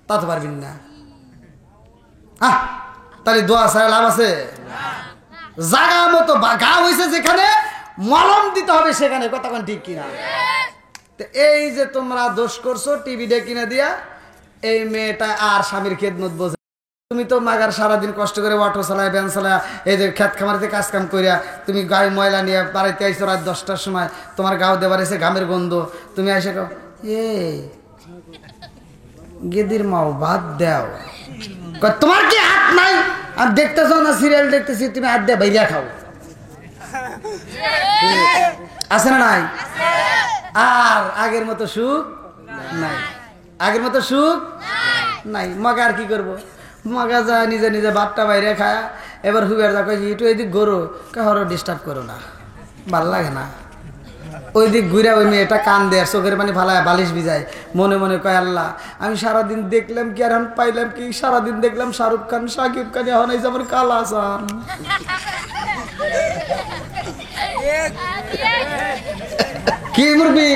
তা তো পারবি না। তাহলে দোয়া ছাড়া লাভ আছে? জাগা মতো গা হয়েছে যেখানে, মলম দিতে হবে সেখানে। কথা বল ঠিক কিনা? এই যে তোমরা দোষ করছো টিভি ডে কিনে দিয়া, এই মেয়েটা আর স্বামীর খেদমত বোঝে। তুমি তো মাগার সারাদিন কষ্ট করে অটো চালায়, ভ্যান চালায়, এই যে খেত খামারিতে কাজ কাম করিয়া তুমি গায়ে ময়লা নিয়ে বাড়িতে আইসো রাত 10টার সময়, তোমার গাও দেবার এসে ঘামের গন্ধ, তুমি এসে কও এই গেদির মাও ভাত দাও। তোমার কি হাত নাই? আর দেখতেছো না সিরিয়াল দেখতেছি, তুমি হাত দিয়ে বাইরে খাও। আছে না নাই? আর আগের মতো সুখ নাই, আগের মতো সুখ নাই। মগা আর কি করবো? মগা যায় নিজে নিজে ভাতটা বাইরে খায়। এবার হুবের যা কই একটু এদিক গরু, কারো ডিস্টার্ব করো না, ভাল লাগে না। ওই দিক ঘুরে ওই মেয়েটা কান দেয়, চোখের পানি ফালায়, বালিশ ভিজায়, মনে মনে কয় আল্লাহ আমি সারাদিন দেখলাম কি আর এখন পাইলাম কি? সারাদিন দেখলাম শাহরুখ খান, শাকিব খান, এখন এই আমার কালা আসান। কি মুরব্বি?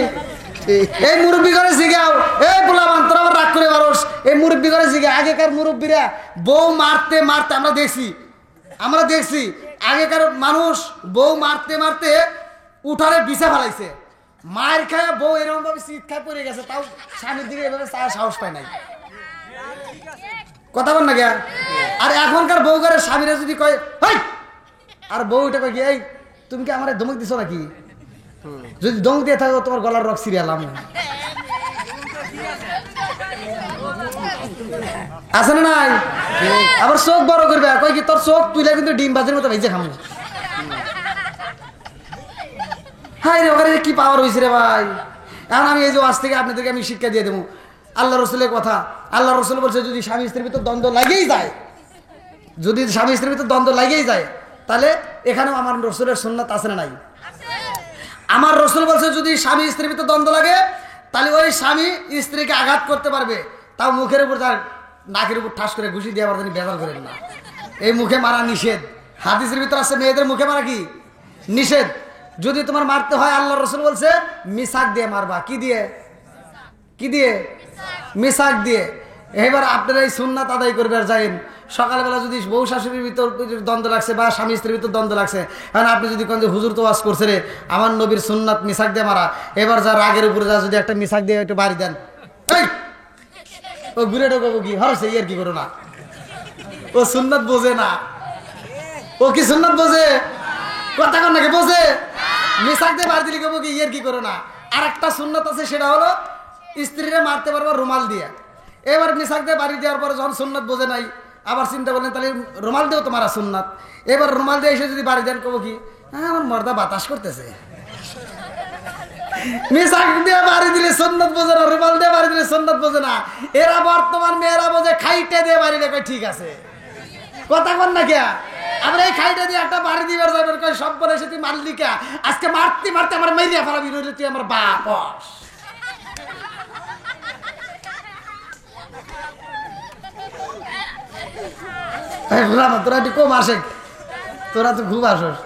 এই মুরব্বি করে শিখাও। এই পোলাবান তোরা আবার রাগ করে পারস। এই মুরব্বি করে শিখে। আগেকার মুরব্বিরা বউ মারতে মারতে আমরা দেখছি আগেকার মানুষ বউ মারতে মারতে উঠারে বিছা ফেলাইছে। মায়ের খায় বউ এরকম ভাবে শীত খায় পড়ে গেছে, তাও স্বামীর দিকে এভাবে সাহস পায় নাই। কথা বল না কে? আর এখনকার বউ করে স্বামীরা যদি কয় হেই, আর বউ এটা কয় কি এই তুমি কি আমার ধমক দিছো নাকি? যদি ধমক দিয়ে থাকো তোমার গলার রক সিরিয়ালাম। আছে না নাই? আবার চোখ বড় করবে, কয় কি তোর চোখ তুইলে কিন্তু ডিম বাজের মতো ভেজে খামো। হাই রে ওখানে কি পাওয়ার হয়েছে রে ভাই। এখন আমি এই যে আজ থেকে আপনাদেরকে আমি শিক্ষা দিয়ে দেবো আল্লাহ রসুলের কথা। আল্লাহ রসুল বলছে যদি স্বামী স্ত্রীর ভিতর দ্বন্দ্ব লাগেই যায়, যদি স্বামী স্ত্রীর ভিতর দ্বন্দ্ব লাগেই যায়, তাহলে এখানেও আমার রসুলের সুন্নাত আছে না নাই? আমার রসুল বলছে যদি স্বামী স্ত্রীর ভিতর দ্বন্দ্ব লাগে, তাহলে ওই স্বামী স্ত্রীকে আঘাত করতে পারবে, তাও মুখের উপর, তার নাকের উপর ঠাস করে ঘুষি দিয়ে আবার তিনি বেজাল করেন না। এই মুখে মারা নিষেধ। হাদিসের ভিতর আছে মেয়েদের মুখে মারা কি নিষেধ। যদি তোমার মারতে হয় আল্লাহ রসুল বলছে মিসাক দিয়ে মারবা। কি দিয়ে? কি দিয়ে? মিসাক দিয়ে। এবার আপনারা এই সুন্নাত আদায় করবে আর যাইন। সকালবেলা যদি বউ শাশুড়ির ভিতর দ্বন্দ্ব লাগছে বা স্বামী স্ত্রীর ভিতর দ্বন্দ্ব লাগছে, কারণ আপনি যদি কোন যে হুজুর তো ওয়াজ করছে রে আমার নবীর সুন্নাত মিসাক দিয়ে মারা, এবার যা রাগের উপরে যা যদি একটা মিসাক দিয়ে একটু বাড়ি দেন, ও ঘুরে ঢোকাবো কি হরছে আর কি করো না। ও সুন্নাত বোঝে না। ও কি সুন্নাত বোঝে? কথা কন নাকি বোঝে? মিসাক দিয়ে বাড়ি দিলে কেবো কি ইয়ের কি করো না। আর একটা সুন্নাত আছে, সেটা হলো স্ত্রীরা মারতে পারবো রুমাল দিয়ে। এবার মিসাক দিয়ে বাড়ি দেওয়ার পরে যখন সুন্নাত বোঝে নাই, আবার চিন্তা করলেন তাহলে রুমাল দিয়েও তোমার সুন্নাত। এবার রুমাল দিয়ে এসে যদি বাড়ি দেন কবো কি হ্যাঁ আমার মর্দা বাতাস করতেছে। মিসাক দিয়ে বাড়ি দিলে সুন্নাত বোঝে না, রুমাল দিয়ে বাড়ি দিলে সুন্নাত বোঝে না। এরা বর্তমান মেয়েরা বোঝে খাইটে দিয়ে বাড়ি দেখে ঠিক আছে। কথা কন না কে? আমরা এই খাইটা দিয়ে একটা বাড়ি দিবার যাবেন, কই সব বলে এসে তুই মারলি কে? আজকে মারতে মারতে আমার মাইরিয়া ফেলাবি, নইলে তুই আমার বাপ। তোরা একটু কম আসে, তোরা তো খুব আসস।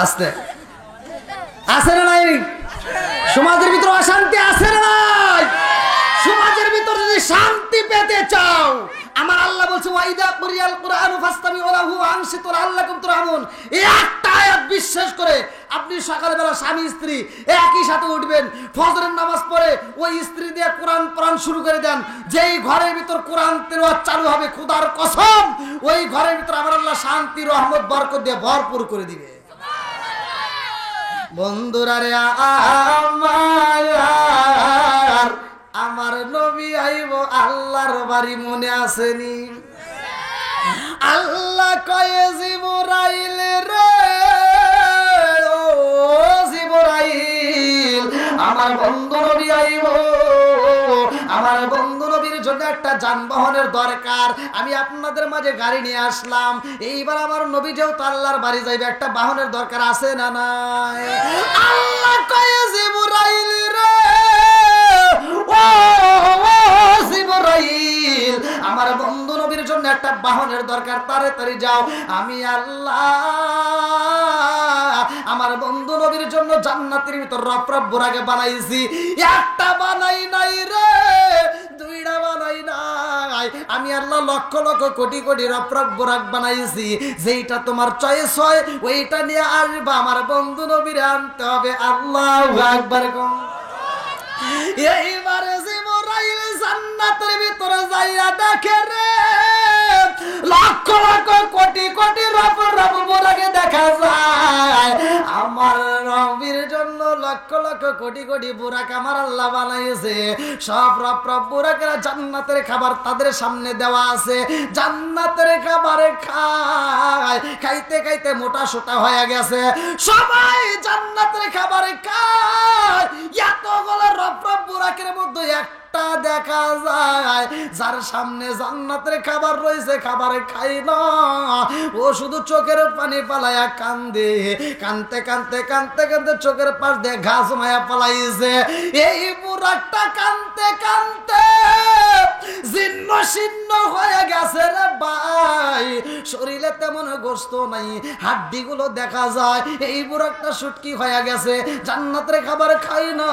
আসতে আছে না নাই? সমাজের ভিতর অশান্তি আছে না নাই? সমাজের ভিতর যদি শান্তি পেতে চাও, আমার আল্লাহ বলছে ওয়াইদা কুরিয়াল কুরআন ফাসতামিউ লাহু ওয়া আনসিতু লাআল্লাকুম তুরহামুন। এই একটা আয়াত বিশ্বাস করে আপনি সকালবেলা স্বামী স্ত্রী একই সাথে উঠবেন, ফজরের নামাজ পড়ে ওই স্ত্রী দিয়ে কোরআন পড়ান শুরু করে দেন। যেই ঘরের ভিতর কোরআন তেলাওয়াত চালু হবে, খোদার কসম ওই ঘরের ভিতর আমার আল্লাহ শান্তি রহমত বরকত দিয়ে ভরপুর করে দিবে। বন্ধুরা রে আমার নবী আইব আল্লাহর বাড়ি মনে আসেনি? আল্লাহ কয়ে জিবরাইল রে, ও জিবরাইল আমার বন্ধু নবী আইব, আমার বন্ধু নবীর জন্য একটা যানবাহনের দরকার, আমি আপনাদের মাঝে গাড়ি নিয়ে আসলাম। এইবার আমার নবী যেহেতু আল্লাহর বাড়ি যাইবে, একটা বাহনের দরকার আছে না নাই? আল্লাহ কয়ে জিবরাইল রে, ও জিবরাইল আমার বন্ধু নবীর জন্য একটা বাহনের দরকার, তাড়াতাড়ি যাও। আমি আল্লাহ আমার বন্ধু নবীর জন্য জান্নাতের ভিতর রফরফ বুরাকে বানাইছি। একটা বানাই নাই রে, দুইটা বানাই নাই, আমি আল্লাহ লক্ষ লক্ষ কোটি কোটি রফরফ বুরাক বানাইছি। যেইটা তোমার চয়েস হয় ওইটা নিয়ে আসবা, আমার বন্ধু নবীর আনতে হবে। আল্লাহু আকবার। এইবারে জিবরাইল জান্নাতের ভিতরে যাইয়া দেখে রে, লক্ষ লক্ষ কোটি কোটি রফরফ বুরাকে দেখা যায়। আমার নবীর জন্য লক্ষ লক্ষ কোটি কোটি বুরাক আমার আল্লাহ বানাইছে। সব রফরফ বুরাকেরা জান্নাতের খাবার তাদের সামনে দেওয়া আছে। জান্নাতের খাবার খায়, খাইতে খাইতে মোটা সোটা হয়ে গেছে। সবাই জান্নাতের খাবার খায়। এতগুলো রফরফ বুরাকের মধ্যে একটা দেখা যায় যার সামনে জান্নাতের খাবার রয়েছে, খাবার খাই না, ও শুধু চোখের পানি পালায়া কান্দে। কানতে কানতে কানতে কানতে চোখের পাশ দিয়ে ঘাস মায়া পালাইছে। এই বুরাকটা কানতে কানতে জীর্ণ শীর্ণ হয়ে গেছে রে ভাই। শরীরে তেমন গোস্ত নাই, হাড্ডি গুলো দেখা যায়। এই বুরাকটা শুটকি হয়ে গেছে, জান্নাতের খাবার খাই না,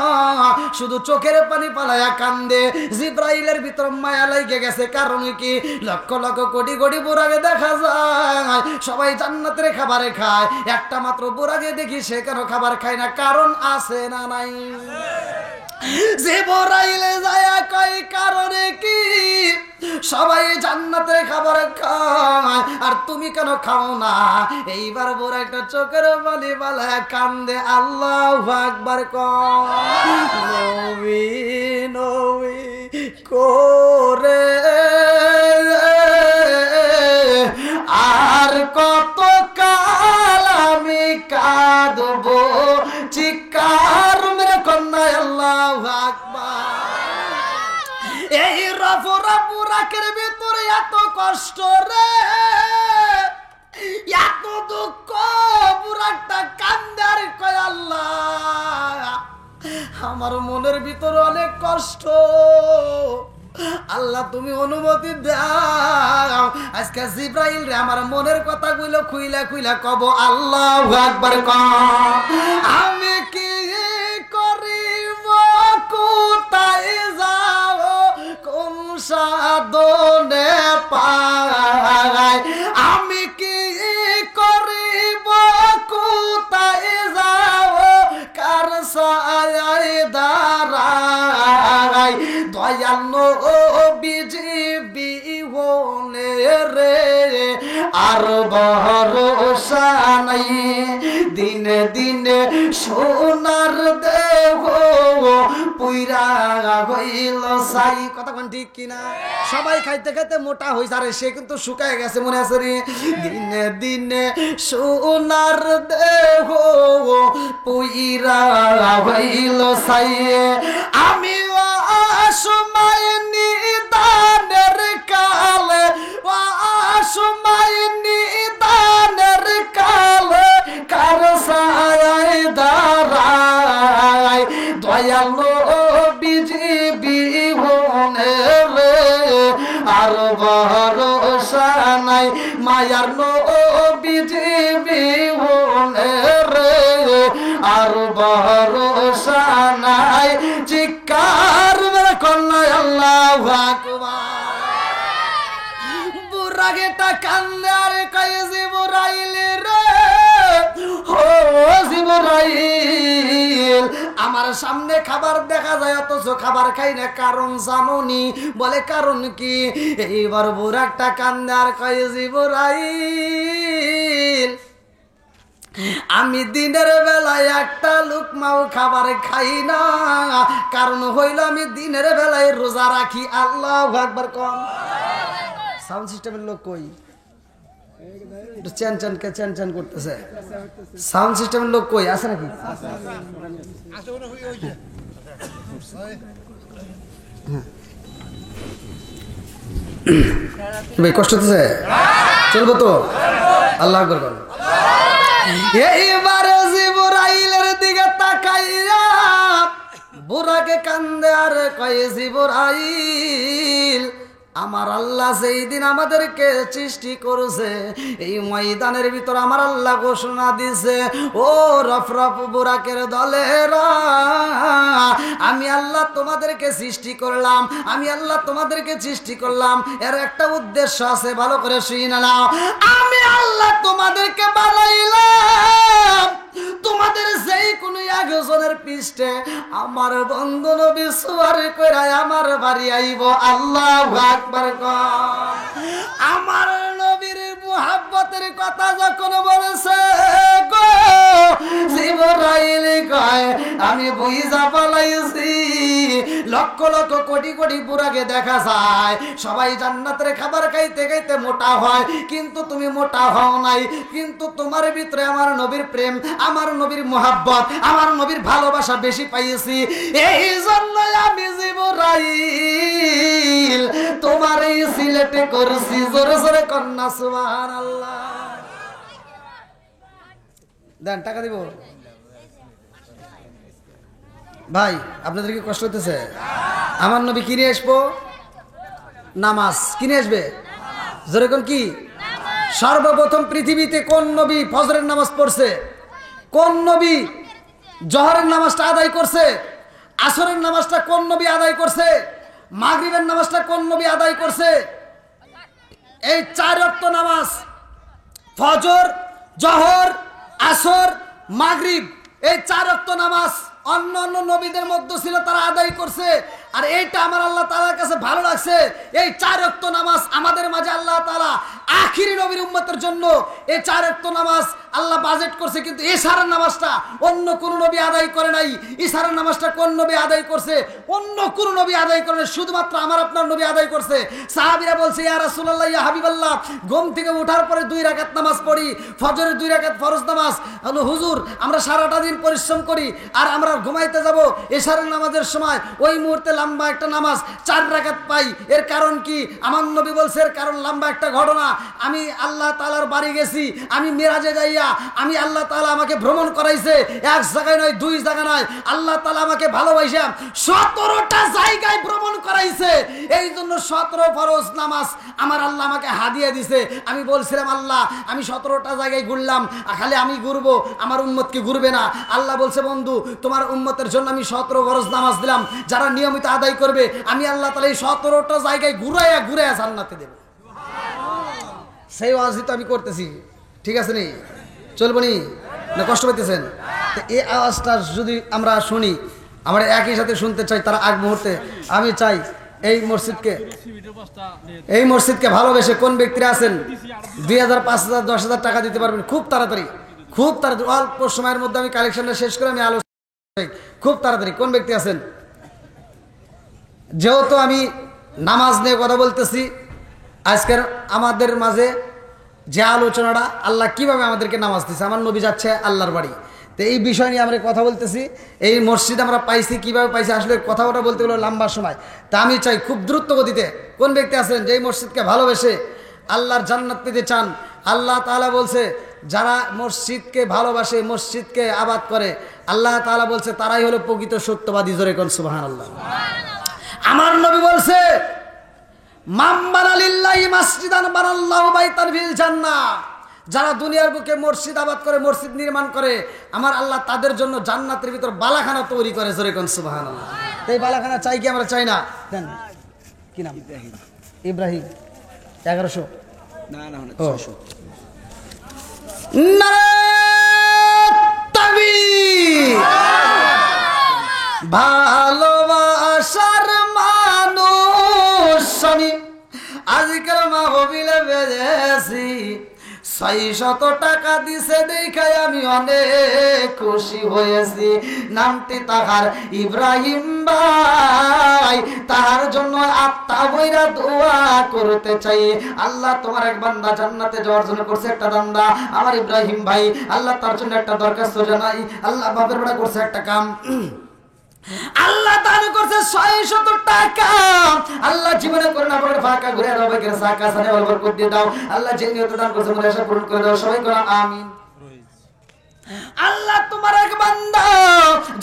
শুধু চোখের পানি পালায়া কান্দে। জিব্রাইলের ভিতর মায়া লেগে গেছে। কারণ কি? লক্ষ লক্ষ কোটি কোটি বুরাকে দেখা যায়, সবাই জান্নাতের খাবারে খায়, একটা মাত্র বুরাকে দেখি সে কেন খাবার খায় না? কারণ আছে না নাই? জিবরাইলে যায় কয় কারণে কি? সবাই জান্নাতের খাবার খায় আর তুমি কেন খাও না? এইবার বড় একটা চোখের পানি বালা কান্দে। আল্লাহু আকবার। নবী নবী করে আর কত কাল আমি কাঁদবো, চিৎকার মেরে কন্যা আল্লাহু আকবার। এই রফরফ বুরাকের ভিতরে এত কষ্ট রে, এত দুঃখ, বুরাকটা কান্দে আর কয় আল্লাহ আমার মনের ভিতরে অনেক কষ্ট, আল্লাহ তুমি অনুমতি দাও আজকে জিব্রাইল রে আমার মনের কথাগুলো খুইলা খুইলা কব। আল্লাহু আকবার। আমি কি করিব, কোথায় যাব, কোন সাধনে পাই? আমি কি করিব, কোথায় যাব, কার ছায়ায় দাঁড়াই? দয়াল নবীজি বিহনে রে আর ভরসা নাই। দিনে দিনে সোনার দেহ পুইরা হইল সাই। কথা কোন ঠিক কিনা? সবাই খাইতে খাইতে মোটা হইছে, আরে সে কিন্তু শুকায় গেছে, মনে আছে রে? দিনে দিনে সোনার দেহ পুইরা হইল সাই। আমি সময় নিদানের কালে, সময় নিদানের কালে কার ছায়ায় দাঁড়াই? দয়াল নবীজি বিহনে রে আর ভরসা নাই। মায়ার নবীজি বিহনে রে আর ভরসা নাই। চিৎকার মেরে কন্যা আল্লাহু আকবার। বুরাকেটা কান্দে আর কয় জিবরাইল রে, ও জিবরাইল আমার সামনে খাবার দেখা যায় অথচ খাবার খাই না, কারণ জানোনি? বলে কারণ কি? এইবার বুরাকটা কান্দে আর কয় জিবরাইল আমি দিনের বেলায় একটা লুকমাও খাবার খাই না, কারণ হইল আমি দিনের বেলায় রোজা রাখি। আল্লাহু আকবার। কম সাউন্ড সিস্টেমের লোক কই? চ্যান চ্যান কে চ্যান চ্যান করতেছে। সাউন্ড সিস্টেমের লোক কই? আছে নাকি? ভাই কষ্ট হতেছে? চলবো তো? আল্লাহু আকবার। এইবারে জিবরাইলের দিকে তাকাইয়া বুরাকে কান্দে আর কয় জিবরাইল আমার আল্লাহ যেই দিন আমাদেরকে সৃষ্টি করেছে এই ময়দানের ভিতর আমার আল্লাহ ঘোষণা দিছে, ও রফরফ বুরাকের দলেরা, আমি আল্লাহ তোমাদেরকে সৃষ্টি করলাম, আমি আল্লাহ তোমাদেরকে সৃষ্টি করলাম, এর একটা উদ্দেশ্য আছে, ভালো করে শুনে নাও। আমি আল্লাহ তোমাদেরকে বানাইলাম তোমাদের যেই কোনো একজনের পৃষ্ঠে আমার বন্ধু নবী সুয়ার কইরা আমার বাড়ি আইব। আল্লাহু আকবার কর। আমার নবীর মুহাব্বতের কথা যখন বলেছে গো জিবরাইল কয় আমি বুইজা পালাইছি, লক্ষ লক্ষ কোটি কোটি বুড়াকে দেখা যায় সবাই জান্নাতের খাবার খাইতে খাইতে মোটা হয়, কিন্তু তুমি মোটা হও নাই, কিন্তু তোমার ভিতরে আমার নবীর প্রেম, আমার নবীর মুহাব্বত, আমার নবীর ভালোবাসা বেশি পাইছি। এই জন্য আমি জিবরাইল তোমার এই সিলেটে করছি। জোরে জোরে কন্যা সুবহানাল্লাহ। দেন টাকা দিব ভাই, আপনাদের কি কষ্ট হতেছে? আমার নবী কিনে আসবো নামাজ, কিনে আসবে জোরে কোন কি? সর্বপ্রথম পৃথিবীতে কোন নবী ফজরের নামাজ পড়ছে? কোন নবী জোহরের নামাজটা আদায় করছে? আসরের নামাজটা কোন নবী আদায় করছে? মাগরিবের নামাজটা কোন নবী আদায় করছে? এই 4 ওয়াক্ত নামাজ ফজর, জোহর, আসর, মাগরিব, এই 4 ওয়াক্ত নামাজ অন্য অন্য নবীদের মধ্যে ছিল, তারা আদায় করছে। আর এইটা আমার আল্লাহ তাআলার কাছে ভালো লাগছে, এই 4 ওয়াক্ত নামাজ আমাদের মাঝে আল্লাহ তাআলা আখিরি নবীর উম্মতের জন্য এই 4 ওয়াক্ত নামাজ আল্লাহ বাজেট করছে। কিন্তু ইশারার নামাজটা অন্য কোন নবী আদায় করে নাই। ইশারার নামাজটা কোন নবী আদায় করছে? অন্য কোন নবী আদায় করে নাই, শুধুমাত্র আমার আপনার নবী আদায় করছে। সাহাবীরা বলছে ইয়া রাসূলুল্লাহ, ইয়া হাবিবাল্লাহ, ঘুম থেকে ওঠার পরে 2 রাকাত নামাজ পড়ি, ফজরের 2 রাকাত ফরজ নামাজ। হুজুর আমরা সারাটা দিন পরিশ্রম করি আর আমরা ঘুমাইতে যাব, ইশারার নামাজের সময় ওই মুহূর্তে লম্বা একটা নামাজ 4 রাকাত পাই। এর কারণ কি? আমার নবী বলছে এর কারণ লম্বা একটা ঘটনা। আমি আল্লাহ তাআলার বাড়ি গেছি, আমি মিরাজে যাইয়া আমি আল্লাহ তাআলা আমাকে ভ্রমণ করাইছে, এক জায়গায় নয় 2 জায়গা নয়, আল্লাহ তাআলা আমাকে ভালোবাসা 17টা জায়গায় ভ্রমণ করাইছে। এই জন্য 17 ফরজ নামাজ আমার আল্লাহ আমাকে হাদিয়া দিছে। আমি বলছিলাম আল্লাহ আমি 17টা জায়গায় ঘুরলাম, খালি আমি ঘুরবো, আমার উম্মতকে ঘুরবে না। আল্লাহ বলছে বন্ধু তোমার উম্মতের জন্য আমি 17 ফরজ নামাজ দিলাম, যারা নিয়মিত আদায় করবে আমি আল্লাহ তাআলা এই 17টা জায়গায় ঘুরাইয়া ঘুরাইয়া জান্নাতে দেব। সেই ওয়াজই তো আমি করতেছি, ঠিক আছে নি? চলবো নি না? কষ্ট পাইতেছেন? এই আওয়াজটা যদি আমরা শুনি, আমরা একই সাথে শুনতে চাই, তার আগ মুহূর্তে আমি চাই এই মসজিদকে ভালোবেসে কোন ব্যক্তিরা আছেন 2000, 5000, 10,000 টাকা দিতে পারবেন খুব তাড়াতাড়ি, খুব তাড়াতাড়ি, অল্প সময়ের মধ্যে আমি কালেকশনটা শেষ করে আমি আলোচনা খুব তাড়াতাড়ি। কোন ব্যক্তি আছেন? যেহেতু আমি নামাজ নিয়ে কথা বলতেছি, আজকের আমাদের মাঝে যে আলোচনাটা আল্লাহ কিভাবে আমাদেরকে নামাজ দিচ্ছে, আমার নবী যাচ্ছে আল্লাহর বাড়ি, তো এই বিষয় নিয়ে আমরা কথা বলতেছি। এই মসজিদ আমরা পাইছি, কিভাবে পাইছি, আসলে কথাটা বলতে গেলে লম্বা সময়, তা আমি চাই খুব দ্রুত গতিতে। কোন ব্যক্তি আছেন যে এই মসজিদকে ভালোবেসে আল্লাহর জান্নাত পেতে চান? আল্লাহ তাআলা বলছে যারা মসজিদকে ভালোবাসে, মসজিদকে আবাদ করে, আল্লাহ তাআলা বলছে তারাই হলো প্রকৃত সত্যবাদী। জোরে কোন সুবহানাল্লাহ। আমার নবী বলছে মান বানা লিল্লাহি মাসজিদান বানাল্লাহু বাইতান ফিল জান্নাহ, যারা দুনিয়ার বুকে মসজিদ আবাদ করে, মসজিদ নির্মাণ করে, আমার আল্লাহ তাদের জন্য জান্নাতের ভিতর বালাখানা তৈরি করে। জোরে কোন সুবহানাল্লাহ। এই বালাখানা চাই কি আমরা? চাই না। দেন কি নাম? ইব্রাহিম। 1100 না না 600। নারে তাকবীর। ভালোবাসার মানুষ আমি আজকের মাহফিলে বেজেছি, 600 টাকা দিছে দেখাই আমি অনেক খুশি হয়েছি। নামটি তাহার ইব্রাহিম ভাই, তাহার জন্য আত্মা বইরা দোয়া করতে চাই। আল্লাহ তোমার এক বান্দা জান্নাতে যাওয়ার জন্য করছে একটা দান্দা, আমার ইব্রাহিম ভাই, আল্লাহ তার জন্য একটা দরখাস্ত জানাই। আল্লাহ বাপের বেড়া করছে একটা কাম, আল্লাহ দান করছে 600 টাকা। আল্লাহ জীবনে করে না পড়ে ফাঁকা ঘুরে রবে করে সাকা সানে বরকত দিয়ে দাও। আল্লাহ যে নিয়ত দান করছে মনে আশা পূরণ করে দাও। সবাই করে আমিন। আল্লাহ তোমার এক বান্দা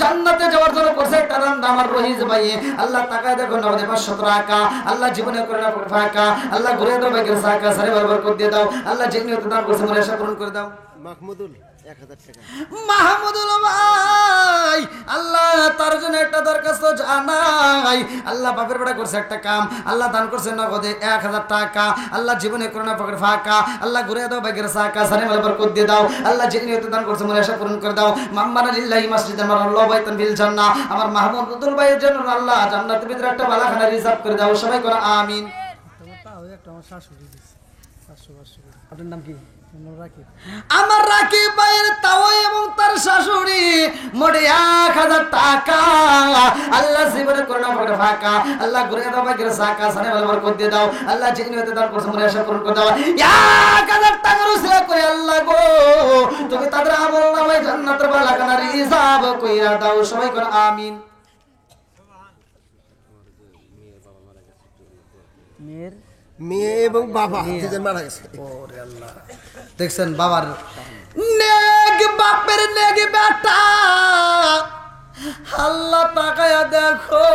জান্নাতে যাওয়ার জন্য করছে একটা রান্দা আমার রহিজ ভাই আল্লাহ তাকায় দেখো নগদে 500 টাকা আল্লাহ জীবনে করে না ফাঁকা আল্লাহ ঘুরে দাও ভাইকে সাকা সারে বারবার করে দিয়ে দাও আল্লাহ যে নিয়ত দান করছে মনে আশা পূরণ করে দাও মাহমুদুল 1000 টাকা মাহমুদুল ভাই আল্লাহ তার জন্য একটা দরখাস্ত জানাই আল্লাহ বাপের বেটা করছে একটা কাম আল্লাহ দান করছে নগদে 1000 টাকা আল্লাহ জীবনে করোনা পকেট ফাঁকা আল্লাহ ঘুরে দাও ভাইকে সাকা সারে বারবার করে দিয়ে দাও আল্লাহ যে নিয়ত দান করছে মনে আশা পূরণ করে দাও মাম্মানা লিল্লাহি মাসজিদান মারাল্লাহু বাইতান ফিল জান্নাহ আমার মাহমুদুল ভাইয়ের জন্য আল্লাহ জান্নাতের ভিতরে একটা বালাখানা রিজার্ভ করে দাও সবাই করে আমিন আপনার নাম কি? আমার রাকিব ভাইয়ের তাও এবং তার শাশুড়ি মোটে 1000 টাকা আল্লাহ জীবনে করোনা পকেট ফাঁকা আল্লাহ ঘুরে দাও ভাইকে সাকা সারে বারবার করে দিয়ে দাও আল্লাহ যে নিয়ত দান করছে মনে আশা পূরণ করে দাও 1000 টাকার উসিলা করে আল্লাহ গো তুমি তাদের আমল নামায় জান্নাতের বালাখানা রিজার্ভ কইরা দাও সবাই করে আমিন মেয়ে এবং বাবা দুজন মারা গেছে ওরে আল্লাহ দেখছেন বাবার নেক বাপের নেক বেটা আল্লাহ তাকায়া দেখো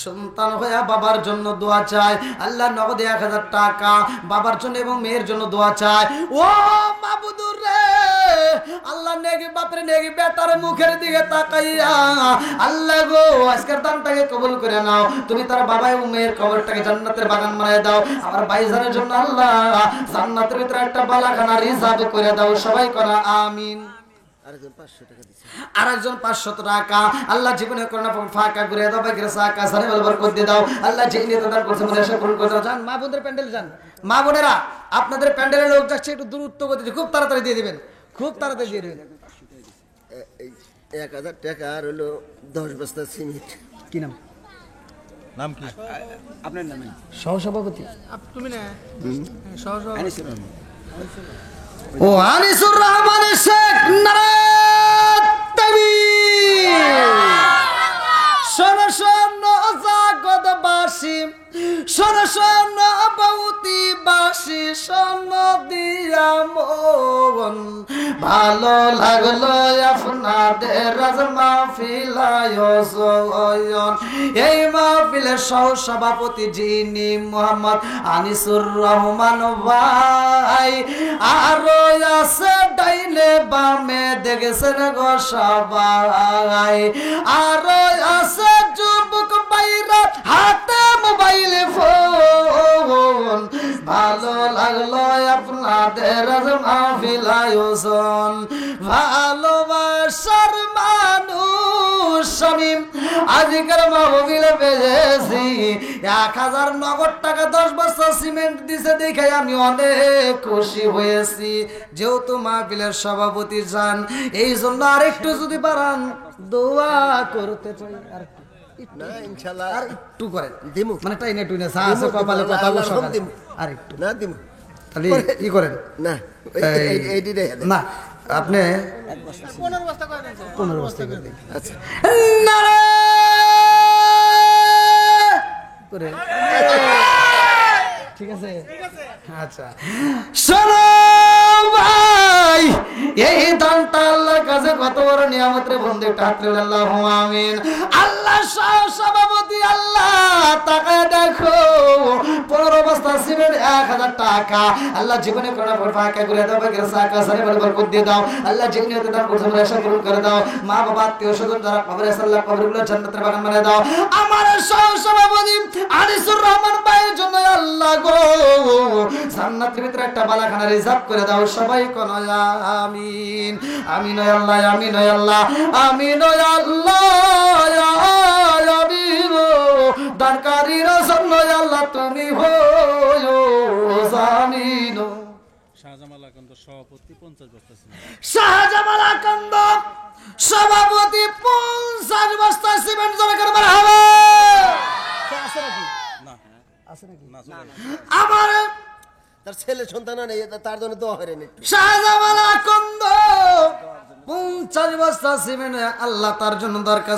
সন্তান হইয়া বাবার জন্য দোয়া চায় আল্লাহ নগদে 1000 টাকা বাবার জন্য এবং মেয়ের জন্য দোয়া চায় ও মাবুদুর রে আল্লাহ নেকি বাপরে নেকি বেটার মুখের দিকে তাকাইয়া আল্লাহ গো আজকের দানটাকে কবুল করে নাও তুমি তার বাবা এবং মেয়ের কবরটাকে জান্নাতের বাগান বানায় দাও আমার ভাইজানের জন্য আল্লাহ জান্নাতের ভিতরে একটা বালাখানা রিজার্ভ করে দাও সবাই করা আমিন আরেকজন 500 টাকা দিছে আরেকজন 500 টাকা আল্লাহ জীবনে করোনা ফাঁকা ঘুরে দাও ভাইকে সাকা সারে বারবার করে দিয়ে দাও আল্লাহ যে নিয়ত দান করছে মনে আশা পূরণ করে দাও জান মা বোনদের প্যান্ডেল যান মা বোনেরা আপনাদের প্যান্ডেলের লোক যাচ্ছে একটু দ্রুত গতিতে খুব তাড়াতাড়ি দিয়ে দিবেন খুব তাড়াতাড়ি দিয়ে দিবেন 1000 টাকা আর হলো 10 বস্তা সিমেন্ট কি নাম নাম কি? আপনার নাম? সহসভাপতি তুমি না সহসভাপতি। ও আনিসুর রহমান শেখ নারায়ণ তাকবীর শোনো শোনো জাগতবাসী শোনো শোনো বৌতিবাসী শোনো দিয়া মন ভালো লাগলো আপনাদের রাজ মাহফিল আয়োজন এই মাহফিলের সহসভাপতি যিনি মোহাম্মদ আনিসুর রহমান ভাই আরো আছে ডাইনে বামে দেখেছেন গো সবাই আরো আছে যুবক বাইরা হাতে মোবাইল ফোন ভালো লাগলো আপনাদের মাহফিল আয়োজন ভালোবাসার মানুষ আমি আজকের মাহফিলে পেয়েছি 1000 নগদ টাকা 10 বস্তা সিমেন্ট দিছে দেখে আমি অনেক খুশি হয়েছি যেহেতু মাহফিলের সভাপতি যান এই জন্য আরেকটু যদি পারান দোয়া করতে চাই আর না ইনশাআল্লাহ আর একটু করেন দিমু মানে টাইনে টুইনে সাহস কপালে কথা বসা দিমু। আর একটু না দিমু তাহলে কি করেন না এইটি রে না আপনি 15 বস্তা করে দেন 15 বস্তা করে দিন আচ্ছা করে ঠিক আছে আচ্ছা শোনো ভাই এই দানটা আল্লাহর কাছে কত বড় নিয়ামত রে বন্ধু একটা হাত তুলে আল্লাহু আমিন আল্লাহ সভাপতি আল্লাহ তাকায় দেখো 15 বস্তা সিমেন্ট 1000 টাকা আল্লাহ জীবনে কোনা ফাঁকা করে দাও ভাইকে সাকা সারে বরকত করে দিয়ে দাও আল্লাহ জীবনে দান করতে মনে আশা পূরণ করে দাও মা বাবা আত্মীয় স্বজন যারা কবরে আল্লাহ কবরগুলো জান্নাতের বাগান বানিয়ে দাও আমার সভাপতি আনিসুর রহমান ভাইয়ের জন্য আল্লাহ গো জান্নাতের ভিতরে একটা বালাখানা রিজার্ভ করে দাও সবাই কোন আমিন আমিন ও আল্লাহ আমিন ও আল্লাহ আমিন ও আল্লাহ আমিন দানকারীর জন্য আল্লাহ তুমি হও জামিন শাহজামাল আকন্দ সভাপতি 50 বস্তা সিমেন্ট। শাহজামাল আকন্দ সভাপতি 50 বস্তা সিমেন্ট জমা করবার হবে আছে নাকি না আছে নাকি না চলে আমার তার ছেলে সন্তান নেই তার জন্য দোয়া করেন একটু শাহজামাল আকন্দ 50 বস্তা সিমেন্ট আল্লাহ তার জন্য দরকার